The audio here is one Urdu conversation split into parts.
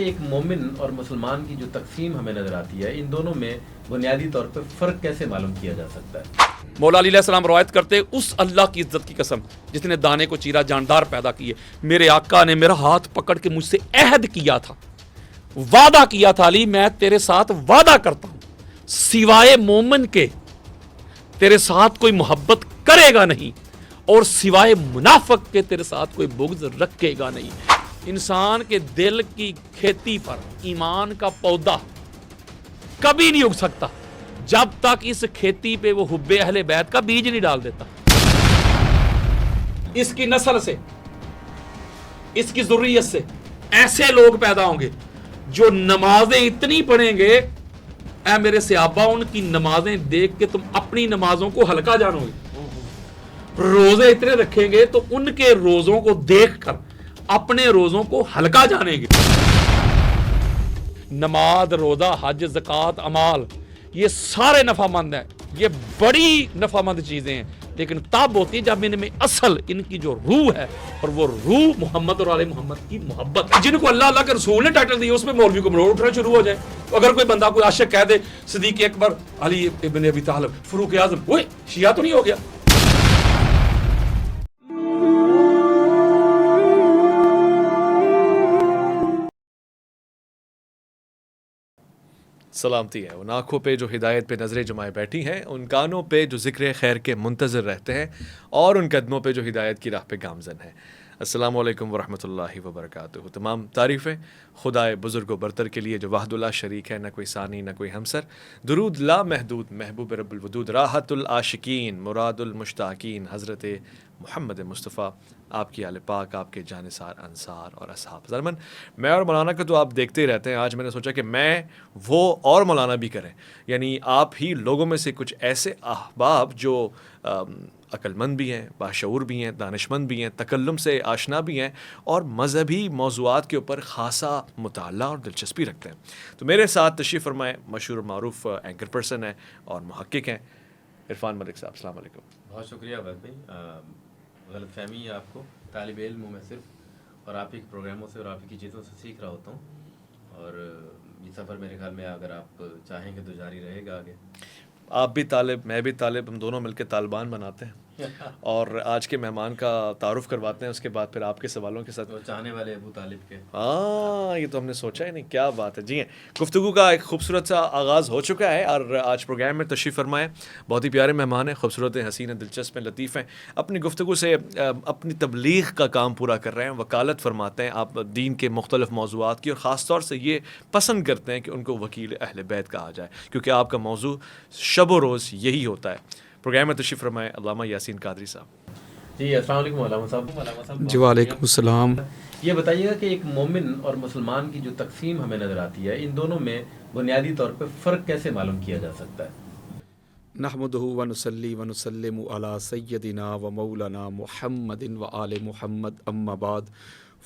ایک مومن اور مسلمان کی جو تقسیم ہمیں نظر آتی ہے، ان دونوں میں بنیادی طور پہ فرق کیسے معلوم کیا جا سکتا ہے؟ مولا علی علیہ السلام روایت کرتے اس اللہ کی عزت کی قسم جس نے دانے کو چیرا جاندار پیدا کیے، میرے آقا نے میرا ہاتھ پکڑ کے مجھ سے عہد کیا تھا، وعدہ کیا تھا، علی میں تیرے ساتھ وعدہ کرتا ہوں سوائے مومن کے تیرے ساتھ کوئی محبت کرے گا نہیں، اور سوائے منافق کے تیرے ساتھ کوئی بغض رکھے گا نہیں۔ انسان کے دل کی کھیتی پر ایمان کا پودا کبھی نہیں اگ سکتا جب تک اس کھیتی پہ وہ حب اہل بیت کا بیج نہیں ڈال دیتا۔ اس کی نسل سے، اس کی ذریت سے ایسے لوگ پیدا ہوں گے جو نمازیں اتنی پڑھیں گے، اے میرے صحابہ ان کی نمازیں دیکھ کے تم اپنی نمازوں کو ہلکا جانو گے، روزے اتنے رکھیں گے تو ان کے روزوں کو دیکھ کر اپنے روزوں کو ہلکا جانیں گے۔ نماز، روزہ، حج، زکوٰۃ، اعمال یہ سارے نفع مند ہیں، یہ بڑی نفع مند چیزیں ہیں، لیکن تب ہوتی ہے جب ان میں اصل ان کی جو روح ہے، اور وہ روح محمد اور آل محمد کی محبت ہے۔ جن کو اللہ اللہ کے رسول نے ٹائٹل دیا اس میں مولوی کو مروڑ اٹھنا شروع ہو جائے۔ اگر کوئی بندہ کوئی عاشق کہہ دے صدیق اکبر، علی ابن ابی طالب، فاروق اعظم، وہ شیعہ تو نہیں ہو گیا؟ سلامتی ہے ان آنکھوں پہ جو ہدایت پہ نظریں جمائے بیٹھی ہیں، ان کانوں پہ جو ذکر خیر کے منتظر رہتے ہیں، اور ان قدموں پہ جو ہدایت کی راہ پہ گامزن ہیں۔ السلام علیکم ورحمۃ اللہ وبرکاتہ۔ تمام تعریفیں خدائے بزرگ و برتر کے لیے جو وحد اللہ شریک ہے، نہ کوئی ثانی نہ کوئی ہمسر۔ درود لا محدود محبوب رب الودود، راحت العاشقین مراد المشتاقین، حضرت محمد مصطفیٰ، آپ کی آل پاک، آپ کے جانثار انصار اور اصحاب۔ ضرمن میں اور مولانا کو تو آپ دیکھتے ہی رہتے ہیں، آج میں نے سوچا کہ میں وہ اور مولانا بھی کریں، یعنی آپ ہی لوگوں میں سے کچھ ایسے احباب جو عقل مند بھی ہیں، باشعور بھی ہیں، دانش مند بھی ہیں، تکلم سے آشنا بھی ہیں، اور مذہبی موضوعات کے اوپر خاصا مطالعہ اور دلچسپی رکھتے ہیں۔ تو میرے ساتھ تشریف فرمائے مشہور معروف اینکر پرسن ہیں اور محقق ہیں عرفان ملک صاحب۔ السلام علیکم۔ بہت شکریہ عبید بھائی۔ غلط فہمی ہے آپ کو، طالب علم ہوں میں صرف، اور آپ ہی کے پروگراموں سے اور آپ ہی کی چیزوں سے سیکھ رہا ہوتا ہوں، اور یہ سفر میرے خیال میں اگر آپ چاہیں گے تو جاری رہے گا آگے۔ آپ بھی طالب، میں بھی طالب، ہم دونوں مل کے طالبان بناتے ہیں، اور آج کے مہمان کا تعارف کرواتے ہیں، اس کے بعد پھر آپ کے سوالوں کے ساتھ۔ چاہنے والے ابو طالب کے، ہاں یہ تو ہم نے سوچا ہی نہیں، کیا بات ہے۔ جی ہیں، گفتگو کا ایک خوبصورت سا آغاز ہو چکا ہے، اور آج پروگرام میں تشریف فرمائے بہت ہی پیارے مہمان ہیں، خوبصورت ہیں، حسین ہیں، دلچسپ ہیں، لطیف ہیں، اپنی گفتگو سے اپنی تبلیغ کا کام پورا کر رہے ہیں، وکالت فرماتے ہیں آپ دین کے مختلف موضوعات کی، اور خاص طور سے یہ پسند کرتے ہیں کہ ان کو وکیل اہل بیت کہا جائے، کیونکہ آپ کا موضوع شب و روز یہی ہوتا ہے۔ پروگرام میں تشریف فرمائے علامہ یاسین قادری صاحب۔ جی السلام علیکم علامہ صاحب۔ جی وعلیکم السلام۔ یہ بتائیے گا کہ ایک مومن اور مسلمان کی جو تقسیم ہمیں نظر آتی ہے، ان دونوں میں بنیادی طور پہ فرق کیسے معلوم کیا جا سکتا ہے؟ نحمدہ ونصلی ونسلم علی سیدنا و مولانا محمد و آل محمد، اما بعد،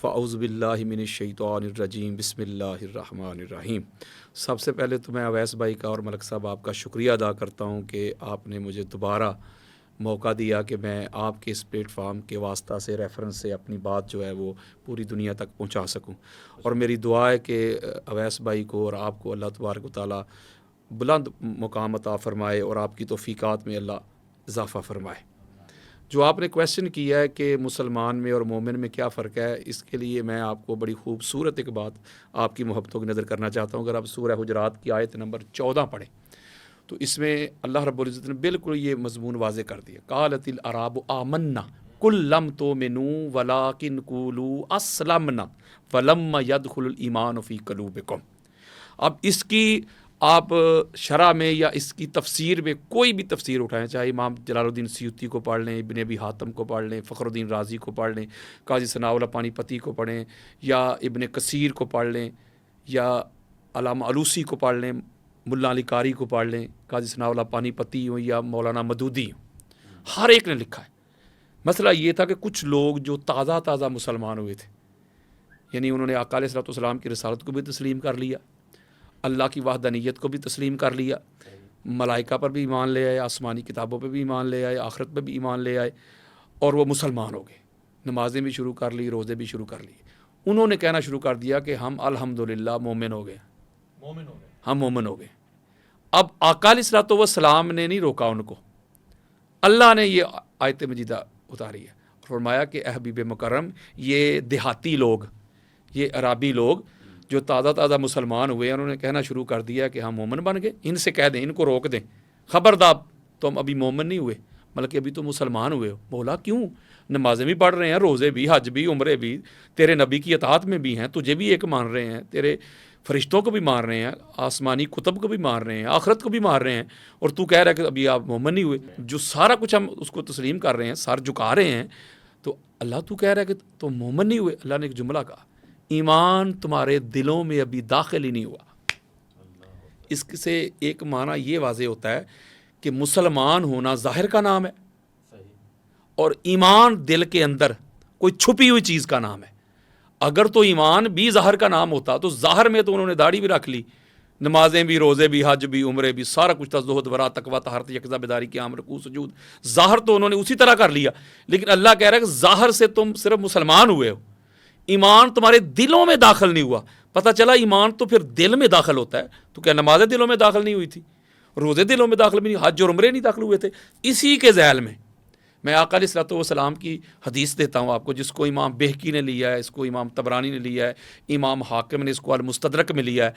فاعوذ باللہ من الشیطان الرجیم، بسم اللہ الرحمن الرحیم۔ سب سے پہلے تو میں اویس بھائی کا اور ملک صاحب آپ کا شکریہ ادا کرتا ہوں کہ آپ نے مجھے دوبارہ موقع دیا کہ میں آپ کے اس پلیٹ فارم کے واسطہ سے ریفرنس سے اپنی بات جو ہے وہ پوری دنیا تک پہنچا سکوں، اور میری دعا ہے کہ اویس بھائی کو اور آپ کو اللہ تبارک و تعالیٰ بلند مقام عطا فرمائے، اور آپ کی توفیقات میں اللہ اضافہ فرمائے۔ جو آپ نے کویسچن کیا ہے کہ مسلمان میں اور مومن میں کیا فرق ہے، اس کے لیے میں آپ کو بڑی خوبصورت ایک بات آپ کی محبتوں کی نظر کرنا چاہتا ہوں۔ اگر آپ سورہ حجرات کی آیت نمبر 14 پڑھیں تو اس میں اللہ رب العزت نے بالکل یہ مضمون واضح کر دیا، قالت الاعراب آمنا قل لم تؤمنوا ولکن قولوا اسلمنا ولما يدخل الایمان فی قلوبکم۔ اب اس کی آپ شرح میں یا اس کی تفسیر میں کوئی بھی تفسیر اٹھائیں، چاہے امام جلال الدین سیوطی کو پڑھ لیں، ابن ابی حاتم کو پڑھ لیں، فخر الدین رازی کو پڑھ لیں، قاضی ثناء اللہ پانی پتی کو پڑھیں، یا ابن کثیر کو پڑھ لیں، یا علامہ علوسی کو پڑھ لیں، ملا علی قاری کو پڑھ لیں، قاضی ثناء اللہ پانی پتی ہوں یا مولانا مدودی ہوں، ہر ایک نے لکھا ہے۔ مسئلہ یہ تھا کہ کچھ لوگ جو تازہ مسلمان ہوئے تھے، یعنی انہوں نے آقا علیہ الصلوۃ والسلام کی رسالت کو بھی تسلیم کر لیا، اللہ کی وحدانیت کو بھی تسلیم کر لیا، ملائکہ پر بھی ایمان لے آئے، آسمانی کتابوں پہ بھی ایمان لے آئے، آخرت پہ بھی ایمان لے آئے، اور وہ مسلمان ہو گئے، نمازیں بھی شروع کر لی، روزے بھی شروع کر لیے۔ انہوں نے کہنا شروع کر دیا کہ ہم الحمدللہ مومن ہو گئے، ہم مومن ہو گئے۔ اب آقا علیہ الصلوۃ والسلام نے نہیں روکا ان کو، اللہ نے یہ آیت مجیدہ اتاری ہے، فرمایا کہ اے حبیب مکرم، یہ دیہاتی لوگ، یہ عربی لوگ جو تازہ مسلمان ہوئے، انہوں نے کہنا شروع کر دیا کہ ہم مومن بن گئے، ان سے کہہ دیں، ان کو روک دیں، خبردار تم ابھی مومن نہیں ہوئے بلکہ ابھی تو مسلمان ہوئے ہو۔ بولا کیوں؟ نمازیں بھی پڑھ رہے ہیں، روزے بھی، حج بھی، عمرے بھی، تیرے نبی کی اطاعت میں بھی ہیں، تجھے بھی ایک مان رہے ہیں، تیرے فرشتوں کو بھی مان رہے ہیں، آسمانی کتب کو بھی مان رہے ہیں، آخرت کو بھی مان رہے ہیں، اور تو کہہ رہا ہے کہ ابھی آپ مومن نہیں ہوئے۔ جو سارا کچھ ہم اس کو تسلیم کر رہے ہیں، سر جھکا رہے ہیں، تو اللہ تو کہہ رہا ہے کہ تم مومن نہیں ہوئے۔ اللہ نے ایک جملہ کہا، ایمان تمہارے دلوں میں ابھی داخل ہی نہیں ہوا۔ اس سے ایک معنی یہ واضح ہوتا ہے کہ مسلمان ہونا ظاہر کا نام ہے، اور ایمان دل کے اندر کوئی چھپی ہوئی چیز کا نام ہے۔ اگر تو ایمان بھی ظاہر کا نام ہوتا تو ظاہر میں تو انہوں نے داڑھی بھی رکھ لی، نمازیں بھی، روزے بھی، حج بھی، عمرے بھی، سارا کچھ تھا، زہد، ورع، تقویٰ، طہارت، یکتا بیداری، قیام، رکوع، سجود، ظاہر تو انہوں نے اسی طرح کر لیا۔ لیکن اللہ کہہ رہا ہے کہ ظاہر سے تم صرف مسلمان ہوئے ہو، ایمان تمہارے دلوں میں داخل نہیں ہوا۔ پتہ چلا ایمان تو پھر دل میں داخل ہوتا ہے، تو کیا نمازیں دلوں میں داخل نہیں ہوئی تھی؟ روزے دلوں میں داخل بھی نہیں، حج اور عمرے نہیں داخل ہوئے تھے؟ اسی کے ذیل میں آقا علیہ الصلوۃ والسلام کی حدیث دیتا ہوں آپ کو، جس کو امام بہقی نے لیا ہے، اس کو امام طبرانی نے لیا ہے، امام حاکم نے اس کو المستدرک میں لیا ہے،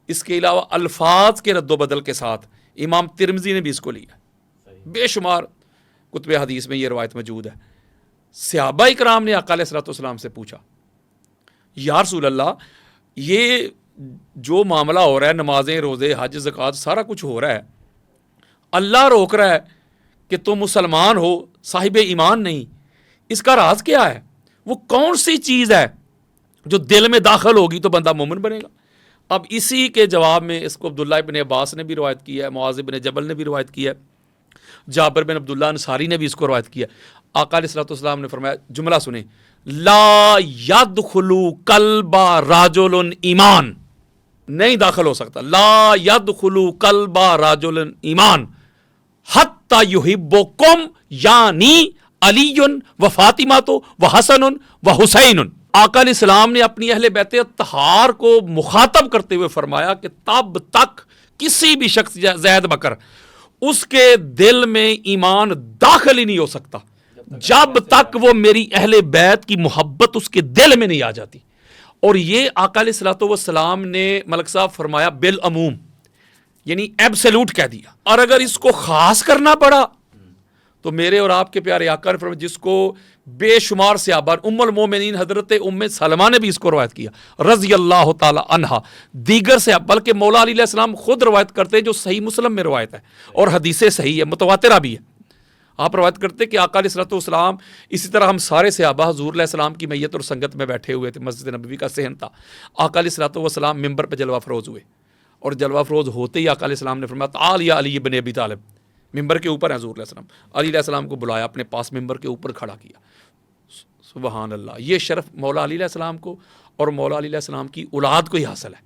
اس کے علاوہ الفاظ کے رد و بدل کے ساتھ امام ترمذی نے بھی اس کو لیا ہے۔ بے شمار کتب حدیث میں یہ روایت موجود ہے۔ صحابہ اکرام نے آقا علیہ الصلوۃ والسلام سے پوچھا، یا رسول اللہ، یہ جو معاملہ ہو رہا ہے، نمازیں، روزے، حج، زکوٰۃ، سارا کچھ ہو رہا ہے، اللہ روک رہا ہے کہ تم مسلمان ہو، صاحب ایمان نہیں، اس کا راز کیا ہے؟ وہ کون سی چیز ہے جو دل میں داخل ہوگی تو بندہ مومن بنے گا؟ اب اسی کے جواب میں اس کو عبداللہ ابن عباس نے بھی روایت کیا ہے، معاذ بن جبل نے بھی روایت کیا ہے، جابر بن عبداللہ انصاری نے بھی اس کو روایت کیا۔ آقا علیہ الصلوۃ والسلام نے فرمایا، جملہ سنیں، لا يدخل قلب رجل ایمان، نہیں داخل ہو سکتا، لا يدخل قلب رجل ایمان حتی یحبکم، یعنی علی و فاطمہ و حسن و حسین۔ آقا علیہ السلام نے اپنی اہل بیت اطہار کو مخاطب کرتے ہوئے فرمایا کہ تب تک کسی بھی شخص زید بکر، اس کے دل میں ایمان داخل ہی نہیں ہو سکتا جب تک وہ میری اہل بیت کی محبت اس کے دل میں نہیں آ جاتی۔ اور یہ آقا علیہ الصلوۃ والسلام نے ملک صاحب فرمایا بالعموم، یعنی ایبسلوٹ کہہ دیا۔ اور اگر اس کو خاص کرنا پڑا تو میرے اور آپ کے پیارے آقا نے فرمایا، جس کو بے شمار صحابہ، ام المومنین حضرت ام سلمہ نے بھی اس کو روایت کیا رضی اللہ تعالی عنہا، دیگر سے، بلکہ مولا علی علیہ السلام خود روایت کرتے ہیں، جو صحیح مسلم میں روایت ہے اور حدیث صحیح ہے، متواترہ بھی ہے۔ آپ روایت کرتے کہ آقا علیہ الصلوۃ والسلام، اسی طرح ہم سارے صحابہ حضور علیہ السلام کی میت اور سنگت میں بیٹھے ہوئے تھے، مسجد نبوی کا صحن تھا، آقا علیہ الصلوۃ والسلام ممبر پہ جلوہ افروز ہوئے، اور جلوہ افروز ہوتے ہی آقا علیہ السلام نے فرمایا، تعال یا علی بن ابی طالب، ممبر کے اوپر ہیں حضور علیہ السلام، علی علیہ السلام کو بلایا، اپنے پاس ممبر کے اوپر کھڑا کیا۔ سبحان اللہ، یہ شرف مولا علی علیہ السلام کو اور مولا علی علیہ السلام کی اولاد کو ہی حاصل ہے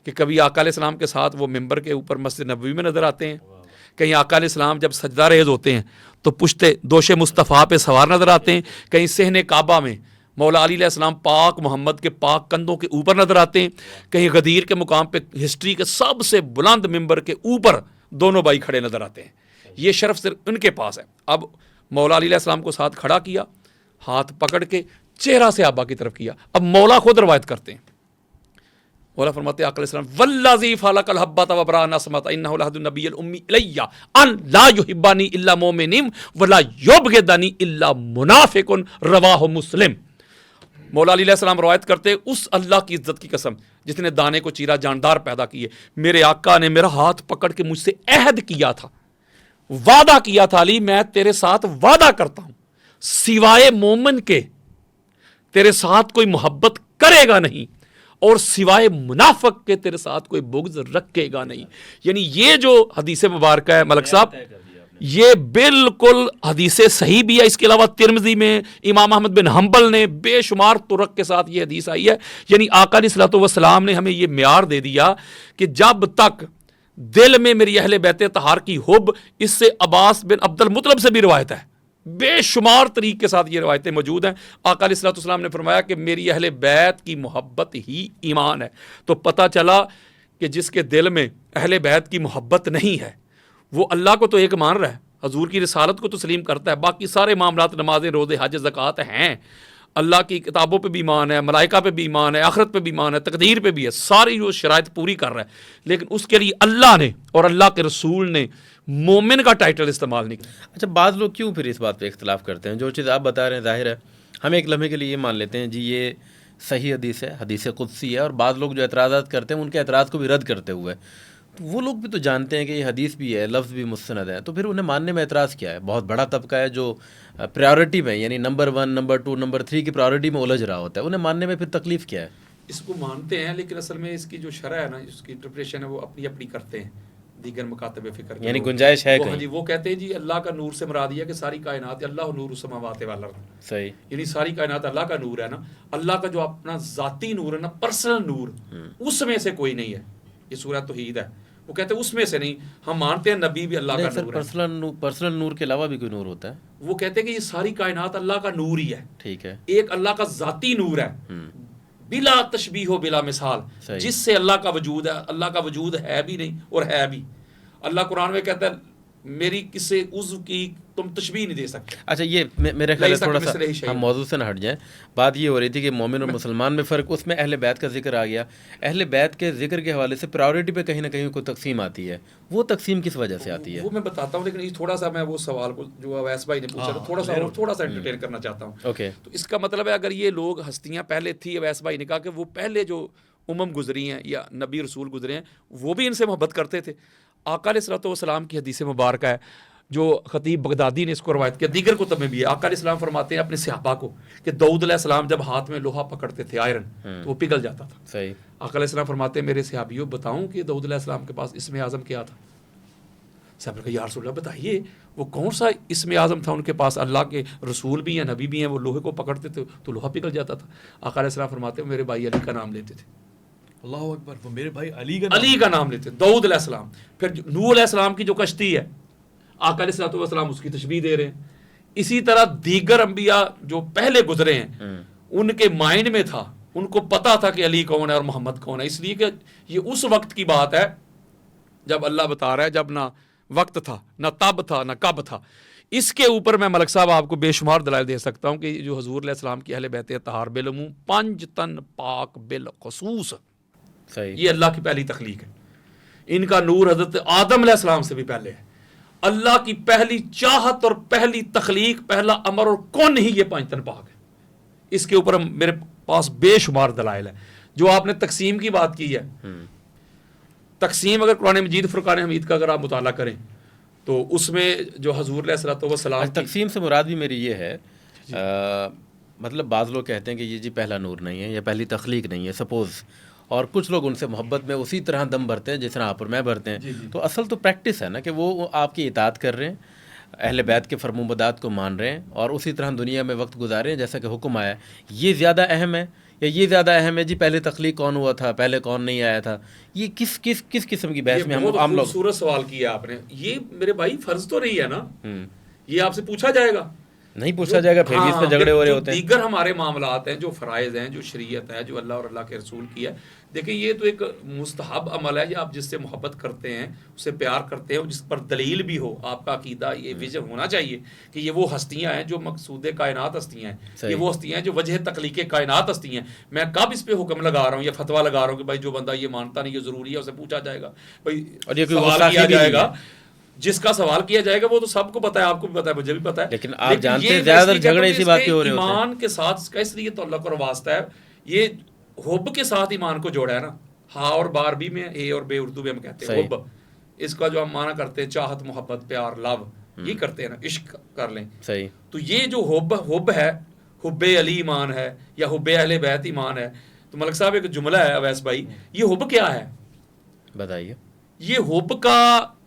کہ کبھی آقا علیہ السلام کے ساتھ وہ ممبر کے اوپر مسجد نبوی میں نظر آتے ہیں، کہیں آقا علیہ السلام جب سجدہ ریز ہوتے ہیں تو پشتے دوش مصطفیٰ پہ سوار نظر آتے ہیں، کہیں صحن کعبہ میں مولا علی علیہ السلام پاک محمد کے پاک کندھوں کے اوپر نظر آتے ہیں، کہیں غدیر کے مقام پہ ہسٹری کے سب سے بلند ممبر کے اوپر دونوں بھائی کھڑے نظر آتے ہیں۔ یہ شرف صرف ان کے پاس ہے۔ اب مولا علی علیہ السلام کو ساتھ کھڑا کیا، ہاتھ پکڑ کے چہرہ صحابہ کی طرف کیا۔ اب مولا خود روایت کرتے ہیں، مولا فرماتے ہیں آقا علیہ السلام، والذی فلق الحبۃ وبرأ النسمۃ انہ لحد النبی الامی الی ان لا یحبنی الا مومن ولا یبغضنی الا منافق، رواہ مسلم۔ مولا علی علیہ السلام روایت کرتے، اس اللہ کی عزت کی قسم جس نے دانے کو چیرا، جاندار پیدا کیے، میرے آقا نے میرا ہاتھ پکڑ کے مجھ سے عہد کیا تھا، وعدہ کیا تھا، علی میں تیرے ساتھ وعدہ کرتا ہوں، سوائے مومن کے تیرے ساتھ کوئی محبت کرے گا نہیں، اور سوائے منافق کے تیرے ساتھ کوئی بغض رکھے گا نہیں۔ یعنی یہ جو حدیث مبارکہ ہے ملک صاحب، یہ بالکل حدیث صحیح بھی ہے، اس کے علاوہ ترمذی میں امام احمد بن حنبل نے بے شمار طرق کے ساتھ یہ حدیث آئی ہے۔ یعنی آقا علیہ الصلوۃ والسلام نے ہمیں یہ معیار دے دیا کہ جب تک دل میں میری اہل بیت طہار کی حب، اس سے عباس بن عبد المطلب سے بھی روایت ہے، بے شمار طریق کے ساتھ یہ روایتیں موجود ہیں. آقا علیہ الصلوۃ والسلام نے فرمایا کہ میری اہل بیت کی محبت ہی ایمان ہے. تو پتہ چلا کہ جس کے دل میں اہل بیت کی محبت نہیں ہے وہ اللہ کو تو ایک مان رہا ہے, حضور کی رسالت کو تسلیم کرتا ہے, باقی سارے معاملات نمازیں, روزے, حج, زکوٰۃ ہیں, اللہ کی کتابوں پہ بھی ایمان ہے, ملائکہ پہ بھی ایمان ہے, آخرت پہ بھی ایمان ہے, تقدیر پہ بھی ہے, ساری وہ شرائط پوری کر رہا ہے, لیکن اس کے لیے اللہ نے اور اللہ کے رسول نے مومن کا ٹائٹل استعمال نہیں کیا. اچھا, بعض لوگ کیوں پھر اس بات پہ اختلاف کرتے ہیں؟ جو چیز آپ بتا رہے ہیں ظاہر ہے, ہم ایک لمحے کے لیے یہ مان لیتے ہیں جی یہ صحیح حدیث ہے, حدیث قدسی ہے, اور بعض لوگ جو اعتراضات کرتے ہیں ان کے اعتراض کو بھی رد کرتے ہوئے, تو وہ لوگ بھی تو جانتے ہیں کہ یہ حدیث بھی ہے, لفظ بھی مستند ہے, تو پھر انہیں ماننے میں اعتراض کیا ہے؟ بہت بڑا طبقہ ہے جو پریورٹی میں, یعنی نمبر 1, نمبر 2, نمبر 3 کی پریورٹی میں الجھ رہا ہوتا ہے, انہیں ماننے میں پھر تکلیف کیا ہے؟ اس کو مانتے ہیں لیکن اصل میں اس کی جو شرح ہے نا, اس کی انٹرپریشن ہے وہ اپنی اپنی کرتے ہیں دیگر مکاتب فکر, یعنی گنجائش ہے کہیں. کہیں. وہ کہتے ہیں جی اللہ کا نور سے مراد یہ کہ ساری کائنات, اللہ نور السماوات والارض, صحیح, یعنی ساری کائنات اللہ کا نور ہے نا, اللہ کا جو اپنا ذاتی نور ہے نا, پرسنل نور, اس میں سے کوئی نہیں ہے. یہ سورہ توحید ہے, وہ کہتے ہیں اس میں سے نہیں. ہم مانتے ہیں نبی بھی اللہ کا نور ہے. پرسنل نور کے علاوہ بھی کوئی نور ہوتا ہے؟ وہ کہتے ہیں کہ یہ ساری کائنات اللہ کا نور ہی ہے. ٹھیک ہے, ایک اللہ کا ذاتی نور ہے بلا تشبیہ و بلا مثال, جس سے اللہ کا وجود ہے. اللہ کا وجود ہے بھی نہیں اور ہے بھی. اللہ قرآن میں کہتا ہے میری کسی عضو کی تم تشبیہ نہیں دے سکتے. اچھا, یہ میرے خیال ہے تھوڑا سا ہم موضوع سے نہ ہٹ جائیں. بات یہ ہو رہی تھی کہ مومن اور مسلمان میں فرق, اس میں اہل بیت کا ذکر آ گیا. اہل بیت کے ذکر کے حوالے سے پرائورٹی پہ کہیں نہ کہیں کوئی تقسیم آتی ہے, وہ تقسیم کس وجہ سے آتی ہے؟ وہ میں بتاتا ہوں, لیکن یہ تھوڑا سا میں وہ سوال کو جو اویس بھائی نے پوچھا تھوڑا سا انٹرٹین کرنا چاہتا ہوں. اوکے, تو اس کا مطلب ہے اگر یہ لوگ ہستیاں پہلے تھی, اویس بھائی نے کہا کہ وہ پہلے جو گزری ہیں یا نبی رسول گزرے ہیں وہ بھی ان سے محبت کرتے تھے. آقا علیہ الصلوۃ والسلام کی حدیث مبارکہ ہے جو خطیب بغدادی نے اس کو روایت کیا, دیگر کتب میں بھی ہے. آقا علیہ السلام فرماتے ہیں اپنے صحابہ کو کہ داؤد علیہ السلام جب ہاتھ میں لوہا پکڑتے تھے آئرن, تو وہ پگھل جاتا تھا. صحیح. آقا علیہ السلام فرماتے ہیں میرے صحابیوں بتاؤں کہ داؤد علیہ السلام کے پاس اسم اعظم کیا تھا؟ صاحب نے کہا یا رسول اللہ بتائیے وہ کون سا اسم اعظم تھا ان کے پاس؟ اللہ کے رسول بھی ہیں, نبی بھی ہیں, وہ لوہے کو پکڑتے تھے تو لوہا پگھل جاتا تھا. آقا علیہ السلام فرماتے ہیں میرے بھائی علی کا نام لیتے تھے. اللہ اکبر, وہ میرے بھائی علی کا نام لیتے. داؤد علیہ السلام, پھر نوح علیہ السلام کی جو کشتی ہے آقا علیہ الصلوۃ والسلام اس کی تشبیہ دے رہے ہیں. اسی طرح دیگر انبیاء جو پہلے گزرے ہیں ان کے مائنڈ میں تھا, ان کو پتا تھا کہ علی کون ہے اور محمد کون ہے, اس لیے کہ یہ اس وقت کی بات ہے جب اللہ بتا رہا ہے جب نہ وقت تھا, نہ تب تھا, نہ کب تھا. اس کے اوپر میں ملک صاحب آپ کو بے شمار دلائل دے سکتا ہوں کہ جو حضور علیہ السلام کی اہل بیت طہار بالعموم, 5 تن پاک بالخصوص, یہ اللہ کی پہلی تخلیق ہے. ان کا نور حضرت آدم علیہ السلام سے بھی پہلے ہے. اللہ کی پہلی چاہت اور پہلی تخلیق, پہلا امر اور کون ہی یہ 5 تن پاک ہے. اس کے اوپر میرے پاس بے شمار دلائل ہے. جو آپ نے تقسیم کی بات کی ہے, تقسیم اگر قرآن مجید فرقان حمید کا اگر آپ مطالعہ کریں تو اس میں جو حضور علیہ الصلوۃ والسلام تقسیم سے مراد بھی میری یہ ہے, مطلب بعض لوگ کہتے ہیں کہ یہ جی پہلا نور نہیں ہے, یہ پہلی تخلیق نہیں ہے سپوز, اور کچھ لوگ ان سے محبت میں اسی طرح دم بھرتے ہیں جس طرح آپ اور میں بھرتے ہیں. تو اصل تو پریکٹس ہے نا کہ وہ آپ کی اطاعت کر رہے ہیں, اہل بیت کے فرمانبرداری کو مان رہے ہیں اور اسی طرح دنیا میں وقت گزارے ہیں جیسا کہ حکم آیا ہے. یہ زیادہ اہم ہے یا یہ زیادہ اہم ہے جی پہلے تخلیق کون ہوا تھا, پہلے کون نہیں آیا تھا؟ یہ کس قسم کی بحث میں ہم عام لوگ. خوبصورت سوال کیا آپ نے. یہ میرے بھائی فرض تو نہیں ہے نا, یہ آپ سے پوچھا جائے گا, نہیں پوچھا جائے گا, پھر بھی اس پہ جھگڑے ہو رہے ہوتے ہیں. دیگر ہمارے معاملات ہیں جو فرائض ہیں, جو شریعت ہے, جو اللہ اور اللہ کے رسول کی ہے. دیکھیں یہ تو ایک مستحب عمل ہے, یہ آپ جس سے محبت کرتے ہیں, اس سے پیار کرتے ہیں, جس پر دلیل بھی ہو, آپ کا عقیدہ یہ ویژن ہونا چاہیے کہ یہ وہ ہستیاں ہیں جو مقصود کائنات ہستیاں ہیں, یہ وہ ہستیاں ہیں جو وجہ تخلیق کائنات ہستیاں ہیں. میں کب اس پہ حکم لگا رہا ہوں یا فتویٰ لگا رہا ہوں کہ بھائی جو بندہ یہ مانتا نہیں, یہ ضروری ہے, اسے پوچھا جائے گا, بھائی سوال کیا جائے گا, جس کا سوال کیا جائے گا وہ تو سب کو پتا ہے, آپ کو بھی پتا ہے, مجھے بھی پتا ہے. لیکن آپ جانتے ہیں زیادہ تر جھگڑے اسی بات پہ ہو رہے ہوتے ہیں. ایمان کے ساتھ اس کا اس لیے تعلق اور واسطہ ہے, یہ حب کے ساتھ ایمان کو جوڑا ہے نا. ہاں اور بار بھی میں, اے اور بے اردو میں ہم کہتے ہیں حب, اس کا جو ہم معنی کرتے ہیں چاہت, محبت, پیار, لو, یہ کرتے ہیں نا, عشق کر لیں. صحیح. تو یہ جو حب ہے, حب علی ایمان ہے یا حب اہل بیت ایمان ہے. تو ملک صاحب ایک جملہ ہے اویس بھائی, یہ حب کیا ہے بتائیے. یہ حب کا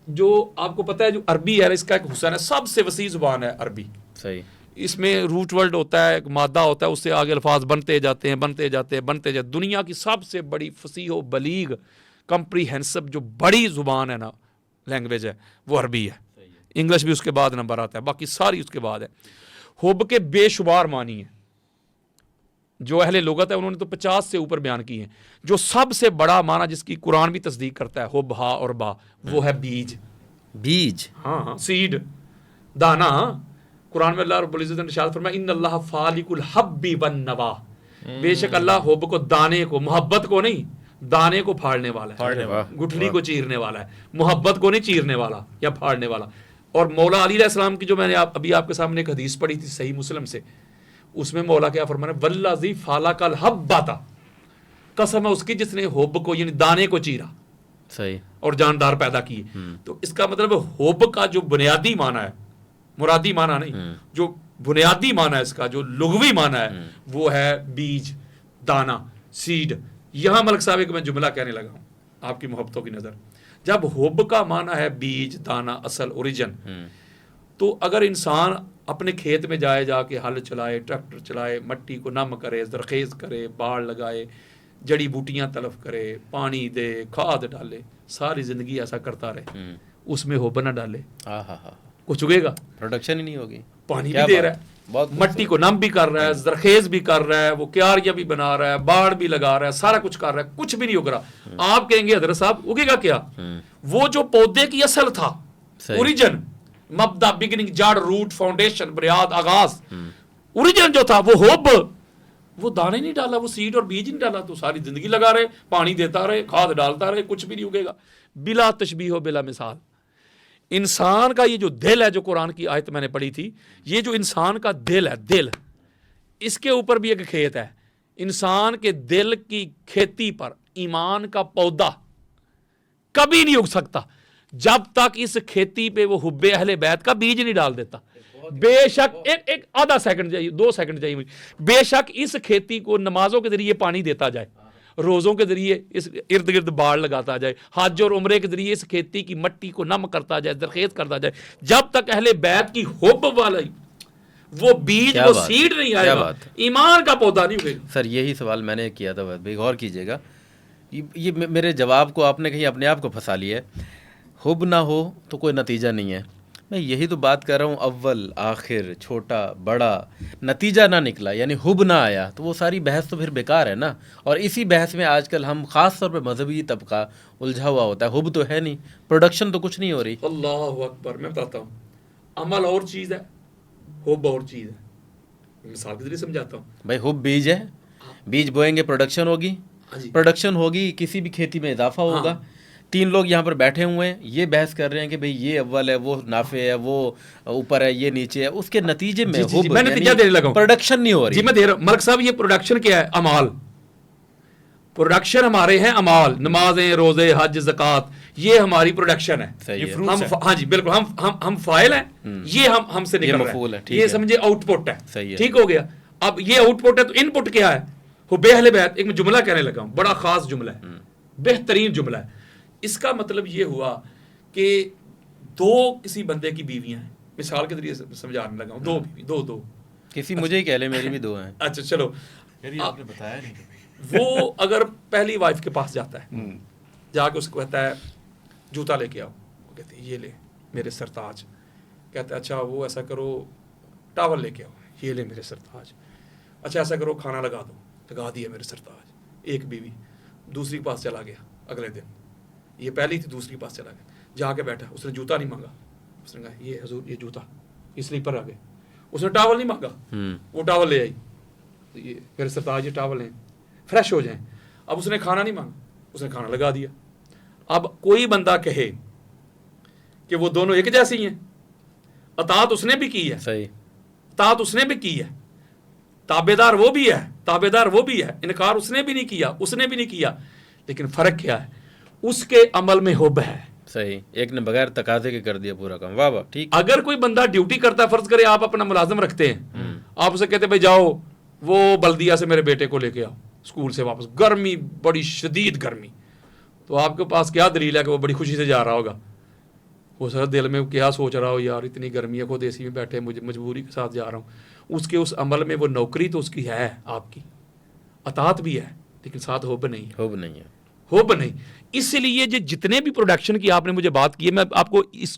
جو آپ کو پتا ہے جو عربی ہے اس کا ایک حسن ہے, سب سے وسیع زبان ہے عربی. صحیح. اس میں روٹ ورڈ ہوتا ہے, ایک مادہ ہوتا ہے, اس سے آگے الفاظ بنتے جاتے ہیں. دنیا کی سب سے بڑی فصیح و بلیغ کمپریہنسب جو بڑی زبان ہے نا, لینگویج ہے, وہ عربی ہے. انگلش بھی اس کے بعد نمبر آتا ہے، باقی ساری اس کے بعد ہے۔ حب کے بے شمار معنی ہیں، جو اہل لغت ہے انہوں نے تو 50 سے اوپر بیان کی ہیں۔ جو سب سے بڑا معنی جس کی قرآن بھی تصدیق کرتا ہے، حب ہا اور با، وہ ہے بیج۔ بیج، ہاں سیڈ، دانا۔ قرآن میں اللہ رب العزت نے ارشاد فرمایا ان اللہ فالق الحب والنوا، بے شک اللہ حب کو، دانے کو، محبت کو نہیں، دانے کو پھاڑنے والا ہے، گٹھلی کو چیرنے والا ہے، محبت کو نہیں چیرنے والا یا پھاڑنے والا۔ اور مولا علی علیہ السلام کی جو میں نے ابھی آپ کے سامنے ایک حدیث پڑھی تھی صحیح مسلم سے، اس میں مولا کیا فرمانا، والذی فالق الحبۃ، قسم ہے اس کی جس نے حب کو یعنی دانے کو چیرا صحیح، اور جاندار پیدا کیے۔ تو اس کا مطلب حب کا جو بنیادی معنی ہے، مرادی معنی نہیں، جو بنیادی معنی ہے اس کا، جو لغوی معنی ہے وہ ہے بیج، دانا، سیڈ۔ یہاں ملک صاحب ایک میں جملہ کہنے لگا ہوں آپ کی محبتوں کی نظر، جب حب کا معنی ہے بیج، دانا، اصل، اوریجن، تو اگر انسان اپنے کھیت میں جائے، جا کے ہل چلائے، ٹریکٹر چلائے، مٹی کو نم کرے، زرخیز کرے، باڑ لگائے، جڑی بوٹیاں تلف کرے، پانی دے، کھاد ڈالے، ساری زندگی ایسا کرتا رہے، اس میں حب نہ ڈالے، کچھ اگے گا؟ پروڈکشن ہی نہیں ہوگی۔ پانی بھی دے رہا ہے، مٹی کو نم بھی کر رہا ہے، زرخیز بھی کر رہا ہے، وہ کیاریاں بھی بنا رہا ہے، باڑ بھی لگا رہا ہے، سارا کچھ کر رہا ہے، کچھ بھی نہیں اگ رہا۔ آپ کہیں گے حضرت صاحب اگے گا کیا؟ وہ جو پودے کی اصل تھا، اوریجن، مبدا، بگننگ، جڑ، روٹ، فاؤنڈیشن، بنیاد، آغاز، اوریجن جو تھا وہ حب، وہ دانے نہیں ڈالا، وہ سیڈ اور بیج نہیں ڈالا، تو ساری زندگی لگا رہے، پانی دیتا رہے، کھاد ڈالتا رہے، کچھ بھی نہیں اگے گا۔ بلا تشبیہ و بلا مثال، انسان کا یہ جو دل ہے، جو قرآن کی آیت میں نے پڑھی تھی، یہ جو انسان کا دل ہے، دل، اس کے اوپر بھی ایک کھیت ہے۔ انسان کے دل کی کھیتی پر ایمان کا پودا کبھی نہیں اگ سکتا جب تک اس کھیتی پہ وہ حب اہل بیت کا بیج نہیں ڈال دیتا۔ بے شک ایک آدھا سیکنڈ چاہیے، 2 سیکنڈ چاہیے، بے شک اس کھیتی کو نمازوں کے ذریعے پانی دیتا جائے، روزوں کے ذریعے اس ارد گرد باڑ لگاتا جائے، حج اور عمرے کے ذریعے اس کھیتی کی مٹی کو نم کرتا جائے، زرخیز کرتا جائے، جب تک اہل بیت کی حب والا وہ بیج، وہ سیڈ نہیں آئے گا، ایمان کا پودا نہیں ہوگا۔ سر یہی سوال میں نے کیا تھا، بھائی غور کیجیے گا، یہ میرے جواب کو آپ نے کہیں اپنے آپ کو پھنسا لیا ہے۔ حب نہ ہو تو کوئی نتیجہ نہیں ہے، میں یہی تو بات کر رہا ہوں، اول آخر، چھوٹا بڑا، نتیجہ نہ نکلا، یعنی حب نہ آیا، تو وہ ساری بحث تو پھر بیکار ہے نا۔ اور اسی بحث میں آج کل ہم خاص طور پہ مذہبی طبقہ الجھا ہوا ہوتا ہے، حب تو ہے نہیں، پروڈکشن تو کچھ نہیں ہو رہی۔ اللہ اکبر، میں بتاتا ہوں، عمل اور چیز ہے، حب اور چیز ہے، مثال کے ذریعے سمجھاتا ہوں۔ بھائی حب بیج ہے، بیج بوئیں گے، پروڈکشن ہوگی، پروڈکشن ہوگی، کسی بھی کھیتی میں اضافہ ہوگا۔ 3 لوگ یہاں پر بیٹھے ہوئے ہیں، یہ بحث کر رہے ہیں کہ بھئی یہ اول ہے، وہ نافع ہے، وہ اوپر ہے، یہ نیچے ہے، اس کے نتیجے میں حب، میں نتیجہ دینے لگا ہوں، پروڈکشن نہیں ہو رہی۔ جی میں دے رہا ہوں ملک صاحب، یہ پروڈکشن کیا ہے؟ امال، پروڈکشن ہمارے ہیں امال، نمازیں، روزے، حج، زکوٰۃ، یہ ہماری پروڈکشن ہے۔ ہاں جی بالکل، ہم فاعل ہیں، یہ ہم سے نکل رہا ہے، یہ سمجھے آؤٹ پٹ ہے، ٹھیک ہو گیا۔ اب یہ آؤٹ پٹ ہے تو ان پٹ کیا ہے؟ حب اہل بیت۔ ایک میں جملہ کہنے لگا ہوں، بڑا خاص جملہ ہے، بہترین جملہ ہے۔ اس کا مطلب یہ ہوا کہ 2 کسی بندے کی بیویاں ہیں، مثال کے ذریعے سمجھانے لگا ہوں، 2 بیوی، 2 کسی مجھے ہی کہہ لے، میری بھی 2 ہیں۔ اچھا چلو، آپ نے بتایا نہیں، وہ اگر پہلی وائف کے پاس جاتا ہے، جا کے اس کو کہتا ہے جوتا لے کے آؤ، وہ کہتے ہیں یہ لے میرے سرتاج، کہتا ہے اچھا وہ ایسا کرو ٹاول لے کے آؤ، یہ لے میرے سرتاج، اچھا ایسا کرو کھانا لگا دو، لگا دیا میرے سرتاج۔ ایک بیوی، دوسری پاس چلا گیا اگلے دن، یہ پہلی تھی، دوسری پاس چلا گیا، جا کے بیٹھا، اس نے جوتا نہیں مانگا، اس نے کہا یہ حضور یہ جوتا، یہ سلیپر آ گئے، اس نے ٹاول نہیں مانگا، وہ ٹاول لے آئی، یہ میرے سرتاج یہ ٹاول ہیں، فریش ہو جائیں۔ اب اس نے کھانا نہیں مانگا، اس نے کھانا لگا دیا۔ اب کوئی بندہ کہے کہ وہ دونوں ایک جیسی ہیں، اطاعت اس نے بھی کی ہے، صحیح، اطاعت اس نے بھی کی ہے، تابعدار وہ بھی ہے، تابعدار وہ بھی ہے، انکار اس نے بھی نہیں کیا، اس نے بھی نہیں کیا، لیکن فرق کیا ہے؟ اس کے عمل میں حب ہے۔ صحیح، ایک نے بغیر تقاضے کے کر دیا پورا کام، واہ واہ، ٹھیک۔ اگر کوئی بندہ ڈیوٹی کرتا ہے، فرض کرے آپ اپنا ملازم رکھتے ہیں، آپ اسے کہتے ہیں بھائی جاؤ وہ بلدیہ سے میرے بیٹے کو لے کے آؤ اسکول سے واپس، گرمی بڑی شدید گرمی، تو آپ کے پاس کیا دلیل ہے کہ وہ بڑی خوشی سے جا رہا ہوگا؟ وہ سر دل میں کیا سوچ رہا ہو، یار اتنی گرمی ہے، خود اے سی میں بیٹھے مجھے مجبوری کے ساتھ جا رہا ہوں۔ اس کے اس عمل میں وہ نوکری تو اس کی ہے، آپ کی اطاعت بھی ہے، لیکن ساتھ حب نہیں ہے، حب نہیں ہے، حب نہیں۔ اس لیے جتنے بھی پروڈکشن کی آپ نے مجھے بات کی ہے، میں آپ کو اس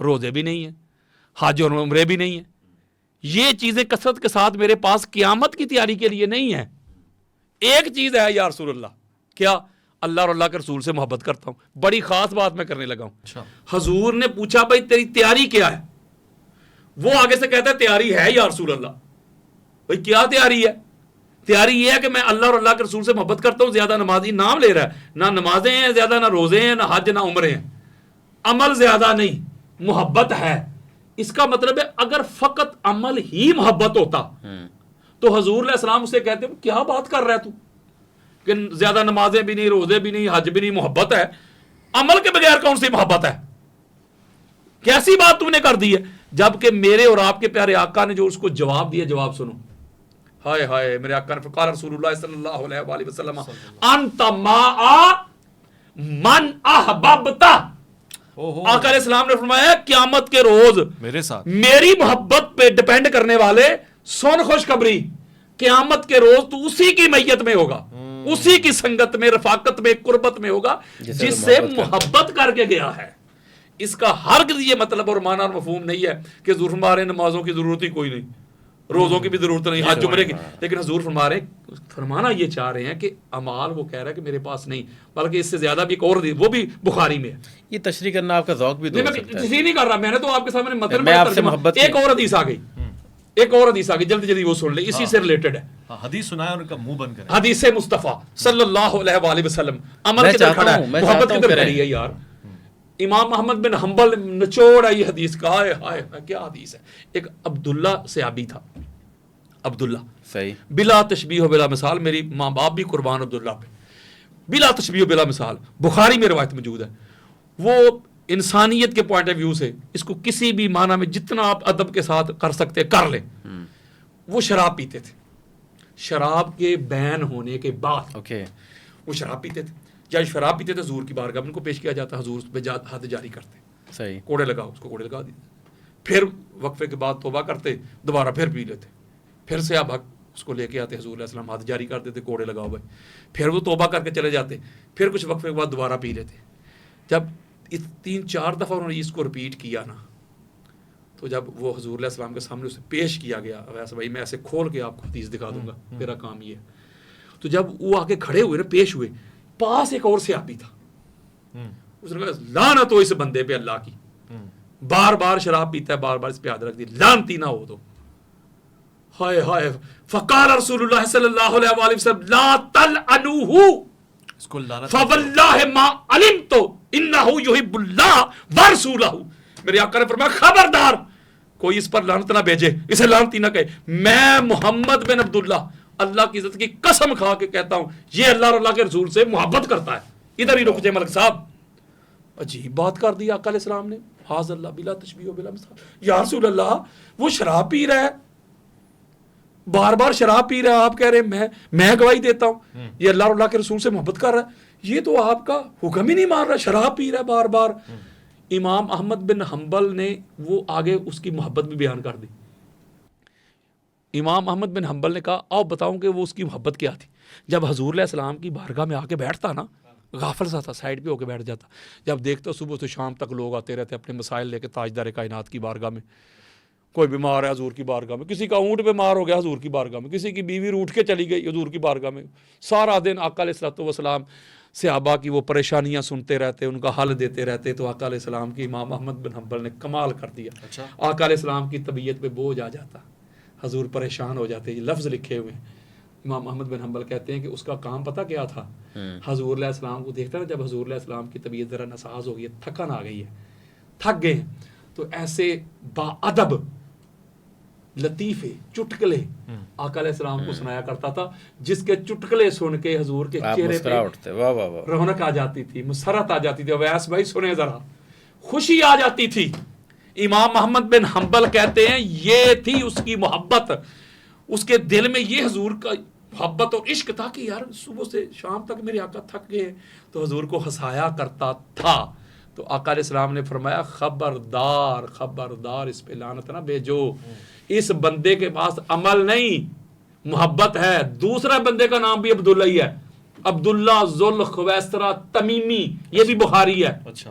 روزے بھی نہیں ہیں, حج اور عمرے بھی نہیں ہیں. یہ چیزیں کثرت کے ساتھ میرے پاس قیامت کی تیاری کے لیے نہیں ہے. ایک چیز ہے یا رسول اللہ, کیا؟ اللہ اور اللہ کے رسول سے محبت کرتا ہوں. بڑی خاص بات میں کرنے لگا ہوں. حضور نے پوچھا بھائی تیری تیاری کیا ہے؟ وہ آگے سے کہتا ہے تیاری ہے یا رسول اللہ. بھائی کیا تیاری ہے؟ تیاری یہ ہے کہ میں اللہ اور اللہ کے رسول سے محبت کرتا ہوں. زیادہ نمازی نام لے رہا ہے, نہ نمازیں ہیں زیادہ, نہ روزے ہیں, نہ حج, نہ عمرے ہیں. عمل زیادہ نہیں, محبت ہے. اس کا مطلب ہے اگر فقط عمل ہی محبت ہوتا تو حضور علیہ السلام اسے کہتے ہیں کیا بات کر رہا ہے تو, کہ زیادہ نمازیں بھی نہیں, روزے بھی نہیں, حج بھی نہیں, محبت ہے. عمل کے بغیر کون سی محبت ہے؟ کیسی بات تم نے کر دی ہے؟ جبکہ میرے اور آپ کے پیارے آقا نے جو اس کو جواب دیا, جواب سنو. ہائے ہائے, میرے آقا نے فقال رسول اللہ صلی اللہ علیہ وآلہ وسلم انت ما من احببتا. آقا علیہ السلام نے فرمایا قیامت کے روز میرے ساتھ میری محبت پہ ڈیپینڈ کرنے والے سن خوشخبری, قیامت کے روز تو اسی کی میت میں ہوگا, اسی کی سنگت میں, رفاقت میں, قربت میں ہوگا جس سے محبت کر کے گیا ہے. اس کا ہرگز یہ مطلب اور معنی اور مفہوم نہیں ہے کہ حضور فرما رہے ہیں نمازوں کی ضرورت ہی کوئی نہیں, روزوں کی بھی ضرورت نہیں, حج عمرے کی. لیکن حضور فرمانا یہ چاہ رہے ہیں کہ اعمال وہ کہہ رہا ہے کہ میرے پاس نہیں, بلکہ اس سے زیادہ بھی ایک اور وہ بھی بخاری میں ہے. یہ تشریح کرنا آپ کا ذوق بھی میں تشریح نہیں کر رہا, میں نے تو آپ کے سامنے متن میں ترجمہ. ایک اور حدیث آ گئی, ایک اور حدیث آ گئی, جلدی جلدی وہ سن لیں, اسی سے ریلیٹڈ ہے. حدیث سنائے اور ان کا منہ بند کریں. حدیث مصطفیٰ صلی اللہ علیہ وآلہ وسلم عمل کی طرف کھڑا ہے, محبت کی طرف کھڑی ہے. یار امام احمد بن حنبل نچوڑ ہے یہ حدیث کا. ہائے ہائے کیا حدیث ہے. ایک عبداللہ صحابی تھا, عبداللہ صحیح, بلا تشبیہ و بلا مثال, میری ماں باپ بھی قربان عبداللہ پہ, بلا تشبیہ و بلا مثال, بخاری میں روایت موجود ہے. وہ انسانیت کے پوائنٹ آف ویو سے اس کو کسی بھی معنی میں جتنا آپ ادب کے ساتھ کر سکتے کر لیں. وہ شراب پیتے تھے, شراب کے بین ہونے کے بعد وہ شراب پیتے تھے. جب شراب پیتے تھے حضور کی بارگاہ میں ان کو پیش کیا جاتا, حضور پہ حد جاری کرتے, صحیح, کوڑے لگاؤ, اس کو کوڑے لگا دیتے. پھر وقفے کے بعد توبہ کرتے, دوبارہ پھر پی لیتے, پھر سے اب اس کو لے کے آتے, حضور علیہ السلام حد جاری کر دیتے, کوڑے لگاؤ بھائی. پھر وہ توبہ کر کے چلے جاتے, پھر کچھ وقفے کے بعد دوبارہ پی لیتے. جب 3-4 دفعہ انہوں نے اس کو رپیٹ کیا نا, تو جب وہ حضور علیہ السلام کے سامنے اسے پیش کیا گیا, ویسے بھائی میں ایسے کھول کے آپ کو حدیث دکھا دوں گا, میرا کام یہ ہے. تو جب وہ آگے کھڑے ہوئے نا, پیش ہوئے, پاس ایک اور صحابی تھا. اس نے کہا لعنت ہو اس بندے پہ اللہ کی, بار بار شراب پیتا ہے, بار بار اس پہ ہاتھ رکھ دی, لعنتی نہ ہو. تو ہائے ہائے, فقال رسول اللہ صلی اللہ علیہ وآلہ وسلم لا تلعنوہ اس کو لعنت فواللہ ما علمت انہ یحب اللہ ورسولہ. میرے آقا نے فرمایا خبردار کوئی اس پر لعنت نہ بھیجے, اسے لعنتی نہ کہے. میں محمد بن عبداللہ اللہ کی عزت کی قسم کھا کے کہتا ہوں یہ اللہ اور اللہ کے رسول سے محبت کرتا ہے. ادھر ہی رک جائے ملک صاحب, عجیب بات کر دی آقا علیہ السلام نے. حاض اللہ بلا تشبیہ و بلا مثال. یا رسول اللہ وہ شراب پی رہا ہے, بار بار شراب پی رہا ہے, آپ کہہ رہے ہیں میں گواہی دیتا ہوں یہ اللہ اور اللہ کے رسول سے محبت کر رہا ہے, یہ تو آپ کا حکم ہی نہیں مان رہا, شراب پی رہا ہے بار بار. امام احمد بن حنبل نے وہ آگے اس کی محبت بھی بیان کر دی. امام احمد بن حنبل نے کہا آؤ بتاؤں کہ وہ اس کی محبت کیا تھی. جب حضور علیہ السلام کی بارگاہ میں آ کے بیٹھتا نا, غافل سا تھا, سائڈ پہ ہو کے بیٹھ جاتا. جب دیکھتا صبح سے شام تک لوگ آتے رہتے اپنے مسائل لے کے تاجدار کائنات کی بارگاہ میں. کوئی بیمار ہے حضور کی بارگاہ میں, کسی کا اونٹ بیمار ہو گیا حضور کی بارگاہ میں, کسی کی بیوی روٹھ کے چلی گئی حضور کی بارگاہ میں. سارا دن آقا علیہ الصلوۃ والسلام صحابہ کی وہ پریشانیاں سنتے رہتے, ان کا حل دیتے رہتے. تو آقا علیہ السلام کی امام احمد بن حنبل نے کمال کر دیا. آقا علیہ السلام کی طبیعت پہ بوجھ آ جاتا, حضور پریشان ہو جاتے. یہ لفظ لکھے ہوئے ہیں. امام احمد بن حنبل کہتے ہیں کہ اس کا کام پتہ کیا تھا, حضور علیہ السلام کو دیکھتا نا, جب حضور علیہ السلام کی طبیعت ذرا نساز ہو گئی ہے, تھکن آ گئی ہے, تھک گئے ہیں, تو ایسے با ادب لطیفے چٹکلے آقا علیہ السلام کو سنایا کرتا تھا, جس کے چٹکلے سن کے حضور کے چہرے پہ رونق آ جاتی تھی, مسرت آ جاتی تھی. ویس بھائی سنیں ذرا, خوشی آ جاتی تھی. امام محمد بن حنبل کہتے ہیں یہ تھی اس کی محبت, اس کے دل میں یہ حضور کا محبت اور عشق تھا کہ یار صبح سے شام تک میرے آقا تھک گئے, تو حضور کو ہنسایا کرتا تھا. تو آقا علیہ السلام نے فرمایا خبردار خبردار اس پہ لعنت نہ بھیجو, اس بندے کے پاس عمل نہیں محبت ہے. دوسرا بندے کا نام بھی عبداللہ ہی ہے, عبداللہ ذوالخویسرہ تمیمی, یہ بھی بخاری ہے. اچھا,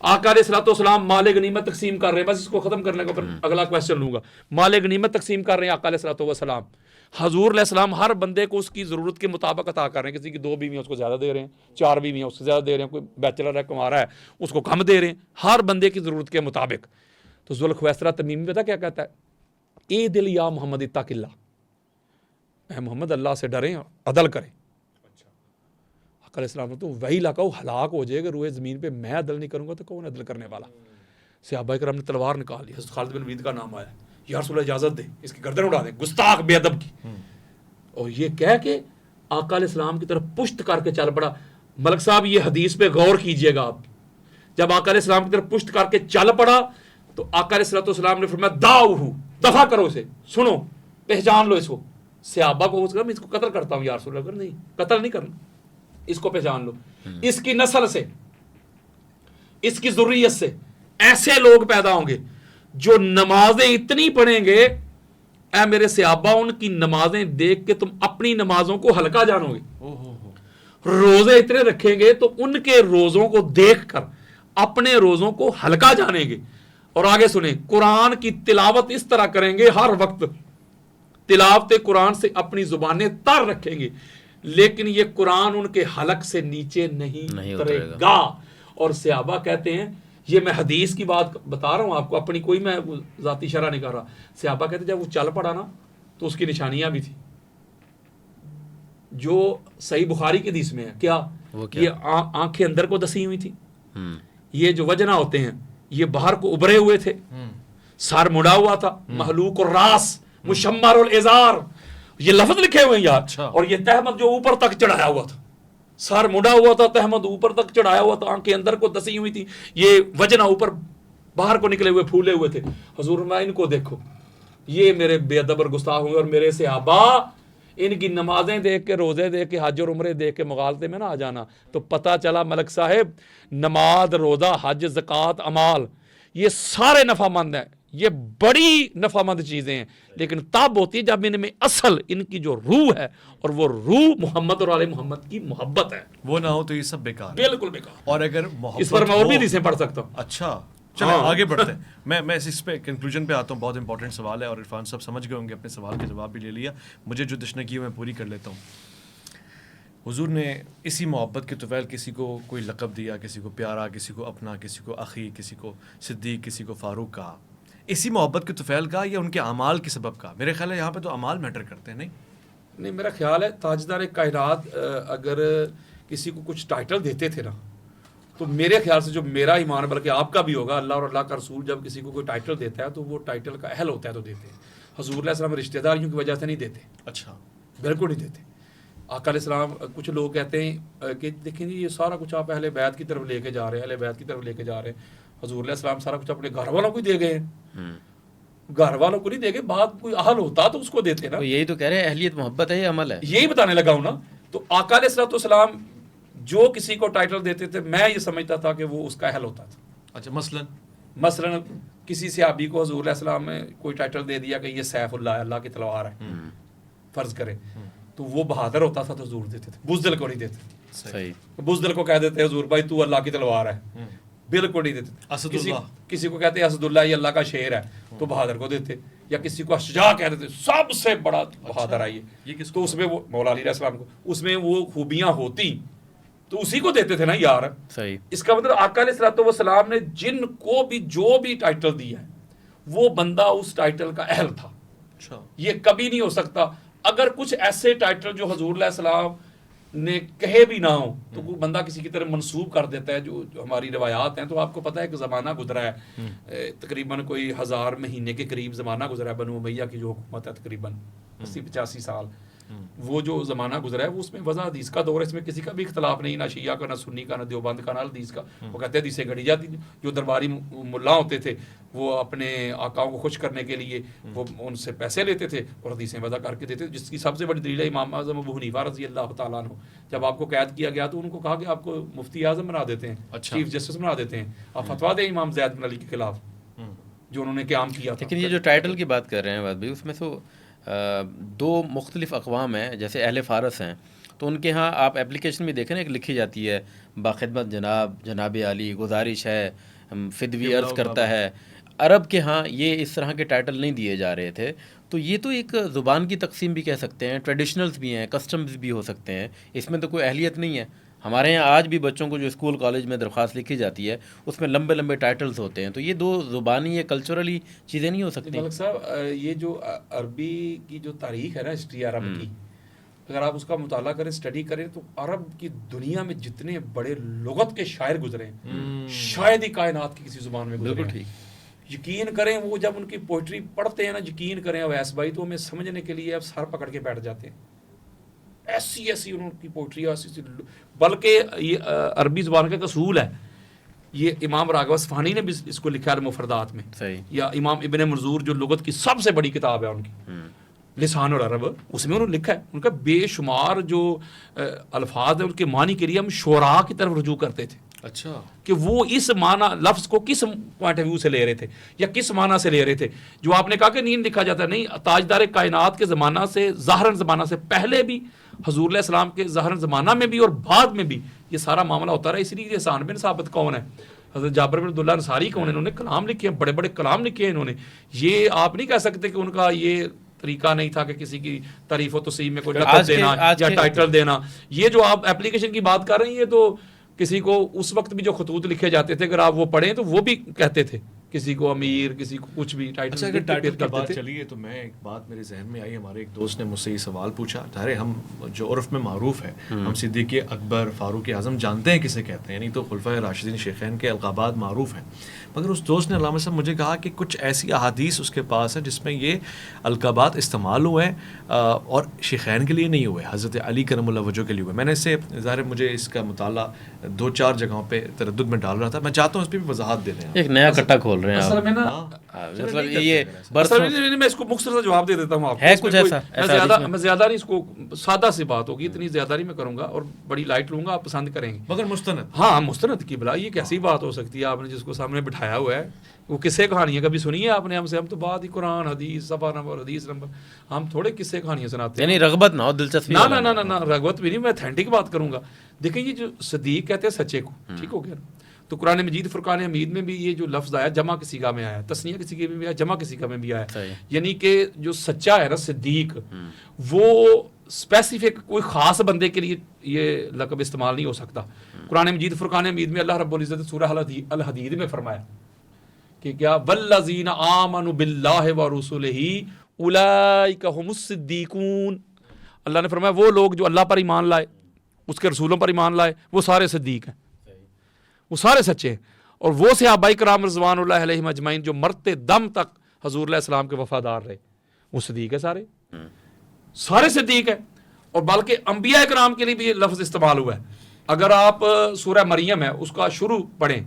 آقا علیہ الصلوۃ والسلام مال غنیمت تقسیم کر رہے ہیں, بس اس کو ختم کرنے کا پھر اگلا کویسچن لوں گا. مال غنیمت تقسیم کر رہے ہیں آقا علیہ الصلوۃ والسلام, حضور علیہ السلام ہر بندے کو اس کی ضرورت کے مطابق عطا کر رہے ہیں. کسی کی 2 بیویاں اس کو زیادہ دے رہے ہیں, 4 بیویاں اس سے زیادہ دے رہے ہیں, کوئی بیچلر ہے کمارا ہے اس کو کم دے رہے ہیں, ہر بندے کی ضرورت کے مطابق. تو ذوالخویسرہ تمیمی پتہ کیا کہتا ہے, اے دل یا محمد اتق اللہ, اے محمد اللہ سے ڈریں اور عدل کریں. آقا علیہ السلام نے تو وہی لاکھو ہلاک ہو جائے گا روئے زمین پہ, میں عدل نہیں کروں گا تو کون عدل کرنے والا. صحابہ کرام نے تلوار نکال لی, حضرت خالد بن ولید کا نام آیا, یا رسول اللہ اجازت دے اس کی گردن اڑا دیں, گستاخ بے ادب کی. اور یہ کہہ کے آقا علیہ السلام کی طرف پشت کر کے چل پڑا. ملک صاحب یہ حدیث پہ غور کیجئے گا آپ, جب آقا علیہ السلام کی طرف پشت کر کے چل پڑا تو آقا علیہ السلام نے فرمایا داؤہ, دفع کرو اسے, سنو پہچان لو اس کو. صحابہ کو میں اس کو قتل کرتا ہوں یا رسول اللہ, نہیں قتل نہیں کرنا, اس کو پہچان لو. اس کی نسل سے, اس کی ذریت سے ایسے لوگ پیدا ہوں گے جو نمازیں اتنی پڑھیں گے, اے میرے صحابہ ان کی نمازیں دیکھ کے تم اپنی نمازوں کو ہلکا جانو گے. روزے اتنے رکھیں گے تو ان کے روزوں کو دیکھ کر اپنے روزوں کو ہلکا جانیں گے. اور آگے سنیں, قرآن کی تلاوت اس طرح کریں گے, ہر وقت تلاوت قرآن سے اپنی زبانیں تر رکھیں گے, لیکن یہ قرآن ان کے حلق سے نیچے نہیں اترے گا. اور صحابہ کہتے ہیں, یہ میں حدیث کی بات بتا رہا ہوں آپ کو, اپنی کوئی میں ذاتی شرح نہیں کر رہا. صحابہ کہتے ہیں جب وہ چل پڑا نا تو اس کی نشانیاں بھی تھیں جو صحیح بخاری کی حدیث میں ہے. کیا یہ آنکھیں اندر کو دسی ہوئی تھی, یہ جو وجنہ ہوتے ہیں یہ باہر کو ابھرے ہوئے تھے, سر مڑا ہوا تھا, محلوق الراس مشمر الازار, یہ لفظ لکھے ہوئے ہیں یار. اور یہ تہمت جو اوپر تک چڑھایا ہوا تھا, سر مڑا ہوا تھا, تہمت اوپر تک چڑھایا ہوا تھا, آنکھیں اندر کو دسی ہوئی تھی, یہ وجنہ اوپر باہر کو نکلے ہوئے پھولے ہوئے تھے. حضور میں ان کو دیکھو, یہ میرے بے ادب اور گستاخ ہوں گے, اور میرے صحابہ ان کی نمازیں دیکھ کے, روزے دیکھ کے, حج اور عمرے دیکھ کے مغالطے میں نہ آ جانا. تو پتہ چلا ملک صاحب, نماز, روزہ, حج, زکوٰۃ, اعمال یہ سارے نفع مند ہیں, یہ بڑی نفع مند چیزیں ہیں, لیکن تب ہوتی ہے جب ان میں اصل ان کی جو روح ہے, اور وہ روح محمد اور آل محمد کی محبت ہے, وہ نہ ہو تو یہ سب بیکار, بالکل بیکار. اور اگر محبت اس پر میں اور بھی حدیثیں پڑھ سکتا ہوں. اچھا چلیں آگے بڑھتے ہیں. میں اس پہ کنکلوژن پہ آتا ہوں. بہت امپورٹنٹ سوال ہے اور عرفان صاحب سمجھ گئے ہوں گے, اپنے سوال کے جواب بھی لے لیا. مجھے جو تشنگی ہے میں پوری کر لیتا ہوں. حضور نے اسی محبت کے طفیل کسی کو کوئی لقب دیا, کسی کو پیارا, کسی کو اپنا, کسی کو اخی, کسی کو صدیق, کسی کو فاروق کہا. اسی محبت کے طفیل کا یا ان کے اعمال کے سبب کا؟ میرے خیال ہے یہاں پہ تو اعمال میٹر کرتے ہیں. نہیں میرا خیال ہے تاجدار کائنات اگر کسی کو کچھ ٹائٹل دیتے تھے نا, تو میرے خیال سے جو میرا ایمان, بلکہ آپ کا بھی ہوگا, اللہ اور اللہ کا رسول جب کسی کو کوئی ٹائٹل دیتا ہے تو وہ ٹائٹل کا اہل ہوتا ہے تو دیتے ہیں. حضور علیہ السلام رشتہ داریوں کی وجہ سے نہیں دیتے. اچھا, بالکل نہیں دیتے. آقا علیہ السلام, کچھ لوگ کہتے ہیں کہ دیکھیں جی یہ سارا کچھ آپ اہل بیت کی طرف لے کے جا رہے ہیں, اہل بیت کی طرف لے کے جا رہے ہیں. حضور علیہ السلام سارا کچھ اپنے گھر والوں کو دے گئے ہیں, گھر والوں کو نہیں دے گئے. بات کوئی اہل ہوتا تو اس کو دیتے نا. یہی تو کہہ رہے ہیں اہلیت محبت ہے, یہ عمل ہے, یہی بتانے لگا ہوں نا. تو آقا علیہ الصلوۃ والسلام جو کسی کو ٹائٹل دیتے تھے, میں یہ سمجھتا تھا کہ وہ اس کا اہل ہوتا تھا. اچھا, مثلا کسی صحابی کو حضور علیہ السلام نے کوئی ٹائٹل دے دیا کہ یہ سیف اللہ ہے, اللہ کی تلوار ہے, فرض کرے, تو وہ بہادر ہوتا تھا تو حضور دیتے تھے. بزدل کو نہیں دیتے. صحیح, بزدل کو کہہ دیتے حضور بھائی تو اللہ کی تلوار ہے, بالکل نہیں دیتے. کسی کو کہتے ہیں اسد اللہ یہ اللہ کا شیر ہے, تو بہادر کو دیتے. یا کسی کو اشجاع کہہ دیتے, سب سے بڑا بہادر آئیے, تو اس میں وہ مولا علی علیہ السلام کو اس میں وہ خوبیاں ہوتی تو اسی کو دیتے تھے نا یار. صحیح. اس کا مطلب آقا علیہ الصلوۃ والسلام نے جن کو بھی جو بھی ٹائٹل دیا ہے وہ بندہ اس ٹائٹل کا اہل تھا. یہ کبھی نہیں ہو سکتا. اگر کچھ ایسے ٹائٹل جو حضور علیہ السلام نے کہے بھی نہ ہو تو کوئی بندہ کسی کی طرف منسوب کر دیتا ہے, جو ہماری روایات ہیں. تو آپ کو پتہ ہے کہ زمانہ گزرا ہے, تقریباً کوئی 1000 مہینے کے قریب زمانہ گزرا ہے. بنو امیہ کی جو حکومت ہے تقریباً 80-85 سال, وہ جو زمانہ گزرا ہے وہ اس میں وضع حدیث کا دور ہے. اس میں کسی کا بھی اختلاف نہیں, نہ شیعہ کا, نہ سنی کا, نہ دیوبند کا, نہ حدیث کا. وہ کہتے ہیں حدیثیں گھڑی جاتی. جو درباری ملا ہوتے تھے وہ اپنے آقاؤں کو خوش کرنے کے لیے وہ ان سے پیسے لیتے تھے اور حدیثیں وضع کر کے دیتے تھے. جس کی سب سے بڑی دلیل ہے امام اعظم ابو حنیفہ رضی اللہ تعالیٰ عنہ. جب آپ کو قید کیا گیا تو ان کو کہا کہ آپ کو مفتی اعظم بنا دیتے ہیں, چیف جسٹس بنا دیتے ہیں, آپ فتویٰ دیں امام زید بن علی کے خلاف جو انہوں نے قیام کیا تھا. لیکن یہ جو ٹائٹل کی بات کر رہے ہیں بات بھی, اس میں تو 2 مختلف اقوام ہیں. جیسے اہل فارس ہیں, تو ان کے ہاں آپ اپلیکیشن میں دیکھیں نا ایک لکھی جاتی ہے باخدمت جناب عالی گزارش ہے فدوی عرض کرتا ہے. عرب کے ہاں یہ اس طرح کے ٹائٹل نہیں دیے جا رہے تھے. تو یہ تو ایک زبان کی تقسیم بھی کہہ سکتے ہیں, ٹریڈیشنلز بھی ہیں, کسٹمز بھی ہو سکتے ہیں, اس میں تو کوئی اہلیت نہیں ہے. ہمارے یہاں آج بھی بچوں کو جو اسکول کالج میں درخواست لکھی جاتی ہے اس میں لمبے لمبے ٹائٹلز ہوتے ہیں. تو یہ دو زبانی یا کلچرلی چیزیں نہیں ہو سکتی. ملک صاحب یہ جو عربی کی جو تاریخ ہے نا, ہسٹری عرب کی, اگر آپ اس کا مطالعہ کریں اسٹڈی کریں تو عرب کی دنیا میں جتنے بڑے لغت کے شاعر گزرے ہیں شاید ہی کائنات کی کسی زبان میں گزرے ہیں. یقین کریں وہ جب ان کی پوئٹری پڑھتے ہیں نا, یقین کریں اویس بھائی, تو ہمیں سمجھنے کے لیے اب سر پکڑ کے بیٹھ جاتے ہیں. ایسی ان کی پوئٹری ایسی, بلکہ یہ عربی زبان کا اصول ہے. یہ امام راغب اصفہانی نے بھی اس کو لکھا ہے مفردات میں, یا امام ابن منظور جو لغت کی سب سے بڑی کتاب ہے ان کی لسان العرب, اس میں انہوں نے لکھا ہے ان کا بے شمار جو الفاظ ہیں ان کے معنی کے لیے ہم شعراء کی طرف رجوع کرتے تھے. اچھا, کہ وہ اس معنی لفظ کو کس پوائنٹ آف ویو سے لے رہے تھے یا کس معنی سے لے رہے تھے. جو آپ نے کہا کہ نیند دکھا جاتا ہے, نہیں, تاجدار کائنات کے زمانہ سے, ظاہراً زمانہ سے پہلے بھی, حضور علیہ السلام کے ظاہراً زمانہ میں بھی اور بعد میں بھی یہ سارا معاملہ ہوتا رہا. اسی لیے احسان بن ثابت کون ہے, حضرت جابر بن عبداللہ انصاری کون ہے, انہوں نے کلام لکھے ہیں, بڑے بڑے کلام لکھے ہیں انہوں نے. یہ آپ نہیں کہہ سکتے کہ ان کا یہ طریقہ نہیں تھا کہ کسی کی تعریف و تصحیح میں کوئی لقب دینا یا ٹائٹل دینا. یہ جو آپ اپلیکیشن کی بات کر رہے ہیں, یہ تو کسی کو اس وقت بھی جو خطوط لکھے جاتے تھے اگر آپ وہ پڑھیں تو وہ بھی کہتے تھے کسی کو امیر, کسی کو کچھ بھی ٹائٹل. اچھا, اگر ٹائٹل کی بات چلی ہے تو میں ایک بات میرے ذہن میں آئی, ہمارے ایک دوست نے مجھ سے یہ سوال پوچھا. ظاہر ہم جو عرف میں معروف ہے, ہم صدیق اکبر, فاروق اعظم جانتے ہیں کسے کہتے ہیں, یعنی تو خلفائے راشدین شیخین کے القابات معروف ہیں. مگر اس دوست نے علامہ صاحب مجھے کہا کہ کچھ ایسی احادیث اس کے پاس ہیں جس میں یہ القابات استعمال ہوئے ہیں اور شیخین کے لیے نہیں ہوئے, حضرت علی کرم اللہ وجہ کے لیے ہوئے. میں نے اس سے ظاہر مجھے اس کا مطالعہ 2-4 جگہوں پہ تردد میں ڈال رہا تھا, میں چاہتا ہوں اس پہ بھی وضاحت دے دیں. ایک نیا کٹا کھول رہے ہیں اصل میں نا, مطلب یہ میں اس کو مختصر سا جواب دے دیتا ہوں آپ ہے کچھ ایسا. میں زیادہ نہیں, اس کو سادہ سی بات ہوگی, اتنی زیادہ نہیں میں کروں گا اور بڑی لائٹ لوں گا, آپ پسند کریں گے. مگر مستند, ہاں مستند کی بلا, یہ کیسی بات ہو سکتی ہے آپ نے جس کو سامنے بٹھایا ہوا ہے. وہ قصے کہانیاں کبھی سنی ہے آپ نے ہم سے؟ ہم تو بات ہی قرآن حدیث صفحہ نمبر حدیث نمبر, ہم تھوڑے قصے کہانیاں سناتے ہیں. یعنی رغبت نہ ہو, دلچسپی نہ رغبت بھی نہیں, میں اتھینٹک بات کروں گا. دیکھیں یہ جو صدیق کہتے ہیں سچے کو, ٹھیک ہو گیا, تو قرآن مجید فرقان حمید میں بھی یہ جو لفظ آیا جمع کی صیغہ میں آیا, تسنیہ کی صیغہ میں بھی آیا, جمع کی صیغہ میں بھی آیا. یعنی کہ جو سچا ہے نا صدیق, وہ اسپیسیفک کوئی خاص بندے کے لیے یہ لقب استعمال نہیں ہو سکتا. قرآن مجید فرقان حمید میں اللہ رب العزت سورہ الحدید میں فرمایا کہ کیا والذین آمنوا باللہ ورسلہ اولئک هم الصدیقون. اللہ نے فرمایا وہ لوگ جو اللہ پر ایمان لائے, اس کے رسولوں پر ایمان لائے, وہ سارے صدیق ہیں, وہ سارے سچے ہیں. اور وہ صحابہ کرام رضوان اللہ علیہم اجمعین جو مرتے دم تک حضور علیہ السلام کے وفادار رہے, وہ صدیق ہے, سارے صدیق ہیں. اور بلکہ انبیاء کرام کے لیے بھی یہ لفظ استعمال ہوا ہے. اگر آپ سورہ مریم ہے اس کا شروع پڑھیں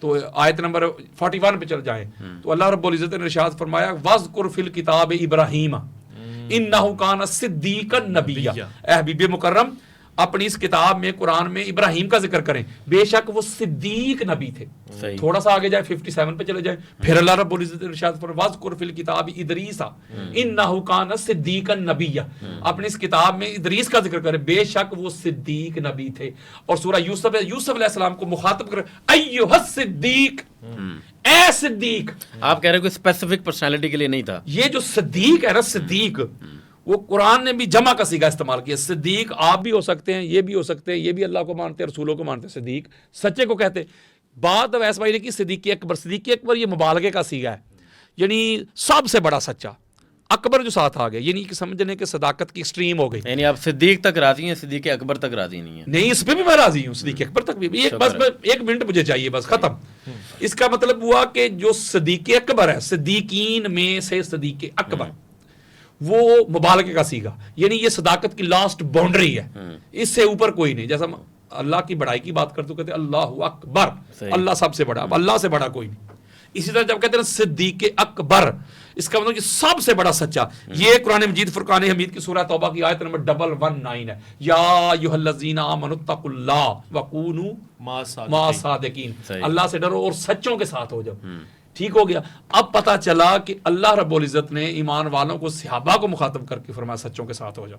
تو آیت نمبر 41 پہ چل جائیں تو اللہ رب العزت نے ارشاد فرمایا وَاذْكُرْ فِي الْكِتَابِ إِبْرَاهِيمَ إِنَّهُ كَانَ صِدِّيقًا نَبِيًّا. اے حبیب مکرم, اپنی اس کتاب میں قرآن میں ابراہیم کا ذکر کریں, بے شک وہ صدیق نبی تھے. تھوڑا سا آگے جائیں 57 پہ چلے جائیں, پھر اللہ رب العزت نے ارشاد فرمایا وَاذْكُرْ فِي الْكِتَابِ إِدْرِيسَ إِنَّهُ كَانَ صِدِّيقًا نَبِيًّا. اپنی اس کتاب میں ادریس کا ذکر کریں, بے شک وہ صدیق نبی تھے. اور سورہ یوسف علیہ السلام کو مخاطب کریں ایھا الصدیق, اے صدیق. آپ کہہ رہے ہیں کوئی اسپیسیفک پرسنالٹی کے لیے نہیں تھا. یہ جو صدیق ہے نا, صدیق, وہ قرآن نے بھی جمع کا صیغہ استعمال کیا. صدیق آپ بھی ہو سکتے ہیں, یہ بھی ہو سکتے ہیں, یہ بھی اللہ کو مانتے ہیں, رسولوں کو مانتے ہیں. صدیق سچے کو کہتے. بات ویس بھائی نے کی صدیق اکبر. صدیق اکبر یہ مبالغے کا صیغہ ہے, یعنی سب سے بڑا سچا. اکبر جو ساتھ آ گیا, یعنی کہ سمجھنے کہ صداقت کی ایکسٹریم ہو گئی. یعنی آپ صدیق تک راضی ہیں, صدیق اکبر تک راضی نہیں ہیں؟ نہیں, اس پہ بھی میں راضی ہوں, صدیق اکبر تک بھی. بس 1 منٹ مجھے چاہیے, بس ختم. اس کا مطلب ہوا کہ جو صدیق اکبر ہے, صدیقین میں سے صدیق اکبر, وہ مبالغے کا صیغہ, یعنی یہ صداقت کی لاسٹ باؤنڈری ہے, اس سے اوپر کوئی نہیں. جیسا اللہ کی بڑائی کی بات کرتے کہتے اللہ اکبر, اللہ سب سے بڑا, اب اللہ سے بڑا کوئی نہیں. اسی طرح جب کہتے ہیں صدیق اکبر, اس کا مطلب یہ سب سے بڑا سچا. یہ قرآن مجید فرقان حمید کی سورہ توبہ کی آیت نمبر 119 ہے, یا ایھا الذین آمنوا اتقوا اللہ وکونوا مع الصادقین. اللہ سے ڈرو اور سچوں کے ساتھ ہو جاؤ. ٹھیک ہو گیا. اب پتہ چلا کہ اللہ رب العزت نے ایمان والوں کو, صحابہ کو مخاطب کر کے فرمایا سچوں کے ساتھ ہو جاؤ.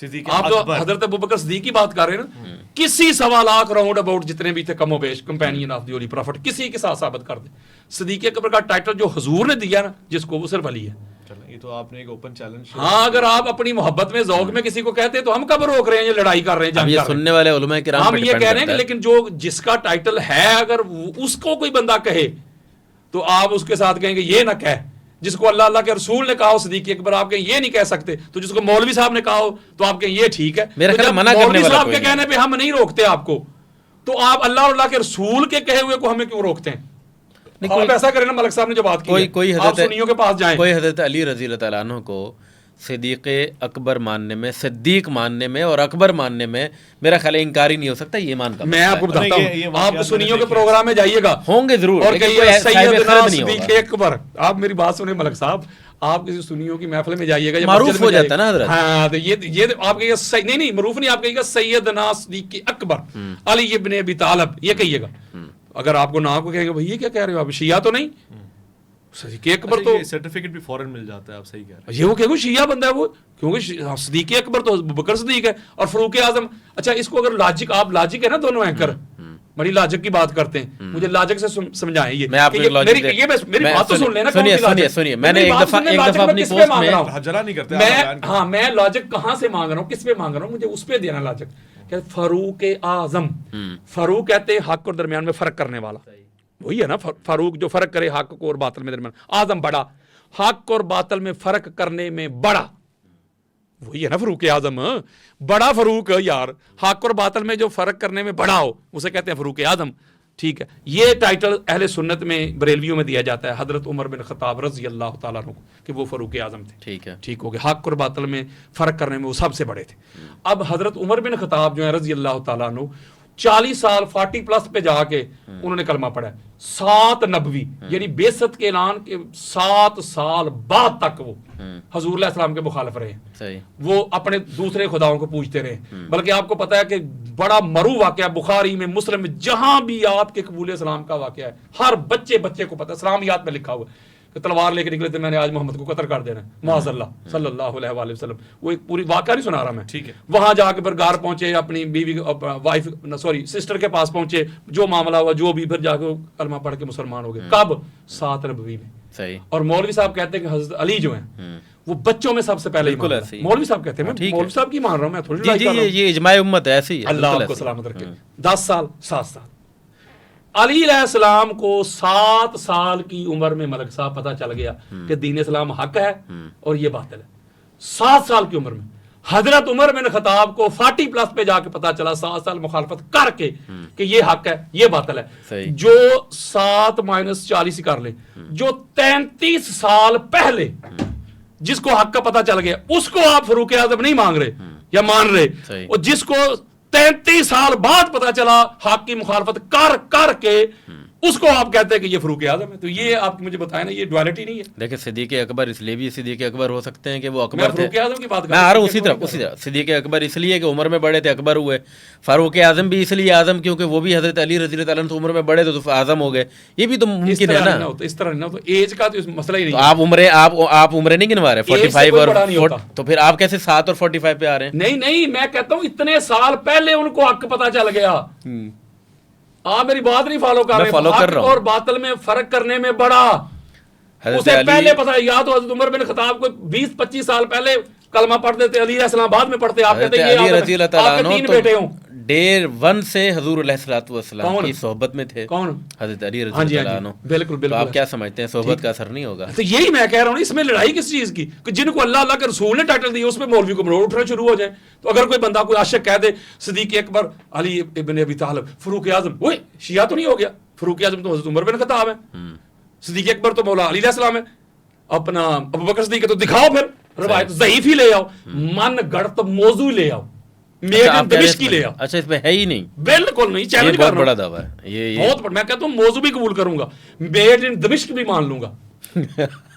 صدیق آپ تو اکبر. حضرت ابوبکر صدیق کی بات کر رہے ہیں نا, کسی 1.25 لاکھ راؤنڈ اباؤٹ جتنے بھی تھے کم و بیش companion of the holy prophet, کسی کے ساتھ ثابت کر دیں صدیق اکبر کا ٹائٹل جو حضور نے دیا نا جس کو, وہ صرف علی ہے. چلیں یہ تو آپ نے ایک اوپن چیلنج. ہاں اگر آپ اپنی محبت میں ذوق میں کسی کو کہتے ہیں تو ہم کب روک رہے ہیں, یہ لڑائی کر رہے ہیں, جنگ یہ کر رہے سننے والے علماء ہیں. کرام ہم پہ یہ ڈیپینڈ کہہ رہے ہیں کہ کرتا ہے. لیکن جو جس کا ٹائٹل ہے اگر اس کو کوئی بندہ کہے تو آپ اس کے ساتھ کہیں گے یہ نہ کہہ. جس کو اللہ اللہ کے رسول نے کہا ہو صدیق اکبر, آپ کہیں یہ نہیں کہہ سکتے. تو جس کو مولوی صاحب نے کہا ہو تو آپ کہیں یہ ٹھیک ہے. میرا تو خیال جب منع کرنے مولوی والا صاحب کوئی کے نہیں. کہنے پہ ہم نہیں روکتے آپ کو, تو آپ اللہ اور اللہ کے رسول کے کہے ہوئے کو ہمیں کیوں روکتے ہیں؟ آپ ایسا کریں نا, ملک صاحب نے جو بات کی کوئی ہے, آپ سنیوں کے پاس جائیں. کوئی حضرت علی رضی اللہ تعالیٰ عنہ کو صدیق اکبر ماننے میں, صدیق ماننے میں اور اکبر ماننے میں میرا خیال انکار ہی نہیں ہو سکتا. یہ مان کا میں آپ کو بتاتا یہ ہوں, آپ سنیوں کے پروگرام میں جائیے گا, ہوں گے ضرور, اور لیکن کہیے کوئی صاحب سیدنا خرد نہیں صدیق ہوگا. اکبر. آپ میری بات سنیں ملک صاحب, آپ کسی سنیوں کی محفل میں جائیے گا, معروف ہو جاتا ہے نا حضرت. ہاں تو یہ آپ کہیے نہیں معروف نہیں, آپ کہیے گا سیدنا صدیق اکبر علی ابن ابی طالب, یہ کہیے گا. اگر آپ کو نام کو کہیں گے بھائی یہ کیا کہہ رہے ہو آپ, شیعہ تو نہیں. صدیق اکبر تو سرٹیفکیٹ بھی فوراً مل جاتا ہے, آپ صحیح کہہ رہے ہیں. یہ وہ کہ شیعہ بندہ ہے وہ, کیونکہ صدیق اکبر تو ابوبکر صدیق ہے اور فاروق اعظم. اچھا اس کو اگر لاجک, آپ لاجک ہے نا دونوں اینکر, بڑی لاجک کی بات کرتے ہیں, مجھے لاجک سے سمجھائیں. یہ میں آپ کو میری بات تو سن لینا. سنیے میں نے ایک دفعہ اپنی پوسٹ میں جلا نہیں کرتے. ہاں میں لاجک کہاں سے مانگ رہا ہوں, کس پہ مانگ رہا ہوں, مجھے اس پہ دینا لاجک. کہ فاروق اعظم, فاروق کہتے ہیں حق اور درمیان میں فرق کرنے والا, وہی ہے نا فاروق جو فرق کرے حق کو اور باطل میں درمیان. اعظم بڑا, حق اور باطل میں فرق کرنے میں بڑا, وہی ہے نا فاروق اعظم. بڑا فاروق یار, حق اور باطل میں جو فرق کرنے میں بڑا ہو اسے کہتے ہیں فاروق اعظم. ٹھیک ہے, یہ ٹائٹل اہل سنت میں بریلویوں میں دیا جاتا ہے حضرت عمر بن خطاب رضی اللہ تعالیٰ عنہ کو, کہ وہ فاروق اعظم تھے. ٹھیک ہے, ٹھیک ہو گیا, حق اور باطل میں فرق کرنے میں وہ سب سے بڑے تھے. اب حضرت عمر بن خطاب جو ہے رضی اللہ تعالیٰ عنہ 40 سال 40+ پہ جا کے انہوں نے کلمہ پڑھا ہے. 7 نبوی یعنی بعثت کے اعلان کے 7 سال بعد تک وہ حضور علیہ السلام کے مخالف رہے. صحیح, وہ اپنے دوسرے خداؤں کو پوجتے رہے. بلکہ آپ کو پتا ہے کہ بڑا مرو واقعہ بخاری میں, مسلم میں, جہاں بھی آپ کے قبول اسلام کا واقعہ ہے, ہر بچے کو پتا ہے, اسلامیات میں لکھا ہوا ہے کہ تلوار لے کے نکلے تھے, میں نے آج محمد کو قتل کر دینا ہے, معاذ اللہ صلی اللہ علیہ وآلہ وسلم. وہ ایک پوری واقعہ نہیں سنا رہا میں. ٹھیک ہے, وہاں جا کے پھر گھر پہنچے, اپنی بیوی وائف سسٹر کے پاس پہنچے, جو معاملہ ہوا جو بھی, پھر جا کے کلمہ پڑھ کے مسلمان ہو گئے. کب؟ 7 نبوی میں. صحیح. اور مولوی صاحب کہتے ہیں کہ حضرت علی جو ہیں وہ بچوں میں سب سے پہلے مولوی صاحب کہتے ہیں, میں مولوی صاحب کی مان رہا ہوں, میں تھوڑی لڑائی کر رہا ہوں. یہ اجماع امت ہے, ایسی اللہ آپ کو سلامت رکھے. 10 سال 7 سال علی علیہ السلام کو 7 سال کی عمر میں ملک صاحب پتہ چل گیا کہ دین اسلام حق ہے اور یہ باطل ہے. 7 سال کی عمر میں حضرت عمر بن خطاب کو 40+ پہ جا کے پتا چلا 7 سال مخالفت کر کے کہ یہ حق ہے یہ باطل ہے. جو 7 - 40 کر لیں, جو 33 سال پہلے جس کو حق کا پتا چل گیا اس کو آپ فاروق اعظم نہیں مانگ رہے یا مان رہے, اور جس کو 33 سال بعد پتا چلا حق کی مخالفت کر کے اس کو آپ کہتے ہیں کہ یہ فاروق اعظم ہے. تو یہ آپ مجھے بتائیں نا, یہ ڈوالٹی نہیں ہے. دیکھیں صدیق اکبر اس لیے بھی صدیق اکبر ہو سکتے ہیں کہ وہ اکبر میں فاروق اعظم کی بات کر میں آ رہا ہوں اسی طرح. صدیق اکبر اس لیے کہ عمر میں بڑے تھے, اکبر ہوئے. فاروق اعظم بھی اس لیے اعظم کیونکہ وہ بھی حضرت علی رضی اللہ عنہ عمر میں بڑے تھے تو اعظم ہو گئے. یہ بھی تو ممکن ہے نا, اس طرح نہیں ہوتا, ایج کا تو مسئلہ ہی نہیں. آپ عمریں نہیں گنوا رہے 45 اور تو پھر آپ کیسے 7 اور 45 پہ آ رہے ہیں؟ نہیں, میں کہتا ہوں اتنے سال پہلے ان کو حق پتا چل گیا. آپ میری بات نہیں فالو کر رہے. حق اور باطل میں فرق کرنے میں بڑا اسے پہلے پتا ہے. یا تو حضرت عمر بن خطاب کو 20-25 سال پہلے کلمہ پڑھتے تھے, علی علیہ السلام بعد میں پڑھتے. آپ کہتے ہیں یہ آپ کے 3 بیٹے ہوں. ڈے 1 سے حضور علیہ السلام کی صحبت میں تھے. کون؟ حضرت علی رضی اللہ عنہ. بالکل. آپ کیا سمجھتے ہیں صحبت کا اثر نہیں ہوگا؟ تو یہی میں کہہ رہا ہوں, اس میں لڑائی کس چیز کی کہ جن کو اللہ کے رسول نے ٹائٹل دی اس پہ مولوی کو مروڑ اٹھنا شروع ہو جائے. تو اگر کوئی بندہ کوئی عاشق کہہ دے صدیق اکبر علی ابن ابی طالب فاروق اعظم, وہ شیعہ تو نہیں ہو گیا. فاروق اعظم تو حضرت عمر بن خطاب ہے, صدیق اکبر تو مولا علی علیہ السلام ہے, اپنا ابوبکر صدیق تو دکھاؤ پھر روایت ضعیف ہی لے آؤ, من گڑت موضوع لے آؤ, دمشق لے آؤ. اچھا اس میں ہے ہی نہیں؟ بالکل نہیں, چیلنج کر رہا ہوں. بہت بڑا دعویٰ ہے یہ, بہت بڑا. میں کہتا ہوں موضوع بھی قبول کروں گا, میڈ ان دمشق بھی مان لوں گا.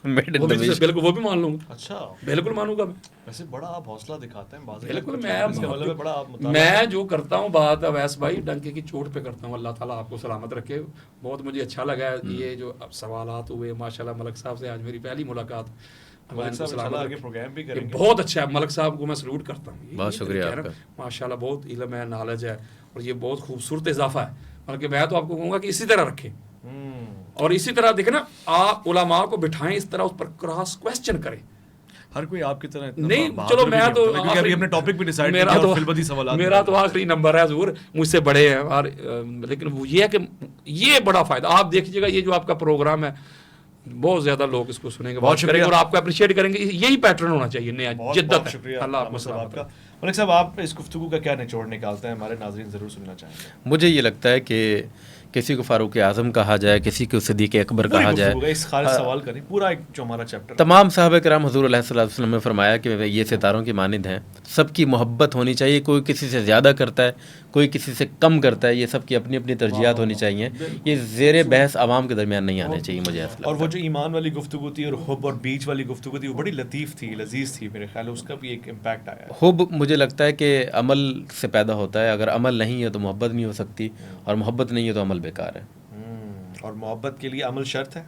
بالکل وہ بھی مان لوں گا. اچھا بالکل مانوں گا. ویسے بڑا آپ حوصلہ دکھاتے ہیں. بالکل میں جو کرتا ہوں بات اویس بھائی ڈنکے کی چوٹ پہ کرتا ہوں. اللہ تعالیٰ آپ کو سلامت رکھے. بہت مجھے اچھا لگا یہ جو سوالات ہوئے, ماشاءاللہ ملک صاحب سے آج میری پہلی ملاقات. ملک صاحب انشاءاللہ آگے پروگرام بھی کریں گے. بہت اچھا ہے, ملک صاحب کو میں سلوٹ کرتا ہوں. بہت شکریہ آپ کا. ماشاءاللہ بہت علم ہے, نالج ہے, اور یہ بہت خوبصورت اضافہ ہے. بلکہ میں تو آپ کو کہوں گا کہ اسی طرح رکھیں, اور اسی طرح دیکھیں نا, آپ علماء کو بٹھائیں اس طرح, اس پر کراس کویسچن کریں. ہر کوئی آپ کی طرح نہیں چلو میں تو اپنے ٹاپک بھی ڈیسائیڈ میرا تو آخری نمبر ہے حضور, مجھ سے بڑے ہیں, اور لیکن وہ یہ ہے کہ یہ بڑا فائدہ آپ دیکھیے گا, یہ جو آپ کا پروگرام ہے بہت زیادہ لوگ اس کو سنیں گے, بہت کریں گے, اور آپ کو اپریشیٹ کریں گے. یہی پیٹرن ہونا چاہیے نیا, جدت ہے. اللہ آپ کو سلامت رکھے. ملک صاحب آپ اس گفتگو کا کیا نچوڑ نکالتے ہیں, ہمارے ناظرین ضرور سننا چاہیں گے. مجھے یہ لگتا ہے کہ کسی کو فاروق اعظم کہا جائے, کسی کو صدیق اکبر کہا جائے, اس خالص سوال کریں پورا ایک جو ہمارا چیپٹر, تمام صحابہ کرام حضور علیہ الصلوۃ والسلام نے فرمایا کہ یہ ستاروں کی مانند ہیں, سب کی محبت ہونی چاہیے, کوئی کسی سے زیادہ کرتا ہے, کوئی کسی سے کم کرتا ہے, یہ سب کی اپنی اپنی ترجیحات ہونی چاہیے. یہ زیر بحث عوام کے درمیان نہیں آنے چاہیے مجھے ایسا. اور وہ جو ایمان والی گفتگو تھی اور حب اور بیچ والی گفتگو تھی, وہ بڑی لطیف تھی, لذیذ تھی, میرے خیال ہے اس کا بھی ایک امپیکٹ آیا. حب مجھے لگتا ہے کہ عمل سے پیدا ہوتا ہے, اگر عمل نہیں ہے تو محبت نہیں ہو سکتی, اور محبت نہیں ہے تو عمل بیکار ہے. اور محبت کے لیے عمل شرط ہے.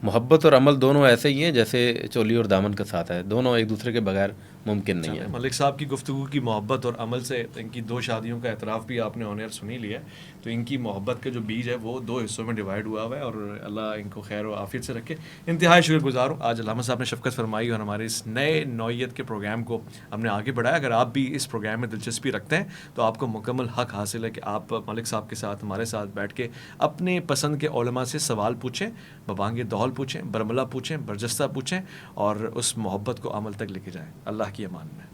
محبت اور عمل دونوں ایسے ہی ہیں جیسے چولی اور دامن کا ساتھ ہے, دونوں ایک دوسرے کے بغیر ممکن نہیں ہے. ملک صاحب کی گفتگو کی محبت اور عمل سے ان کی 2 شادیوں کا اعتراف بھی آپ نے آن ایئر سنی لیا, تو ان کی محبت کا جو بیج ہے وہ 2 حصوں میں ڈیوائڈ ہوا ہوا ہے, اور اللہ ان کو خیر و عافیت سے رکھے. انتہائی شکر گزار ہوں آج علامہ صاحب نے شفقت فرمائی اور ہمارے اس نئے نوعیت کے پروگرام کو ہم نے آگے بڑھایا. اگر آپ بھی اس پروگرام میں دلچسپی رکھتے ہیں تو آپ کو مکمل حق حاصل ہے کہ آپ ملک صاحب کے ساتھ, ہمارے ساتھ بیٹھ کے اپنے پسند کے علماء سے سوال پوچھیں, ببانگ دہل پوچھیں, برملا پوچھیں, برجستہ پوچھیں, اور اس محبت کو عمل تک لے کے جائیں. اللہ کی امان میں.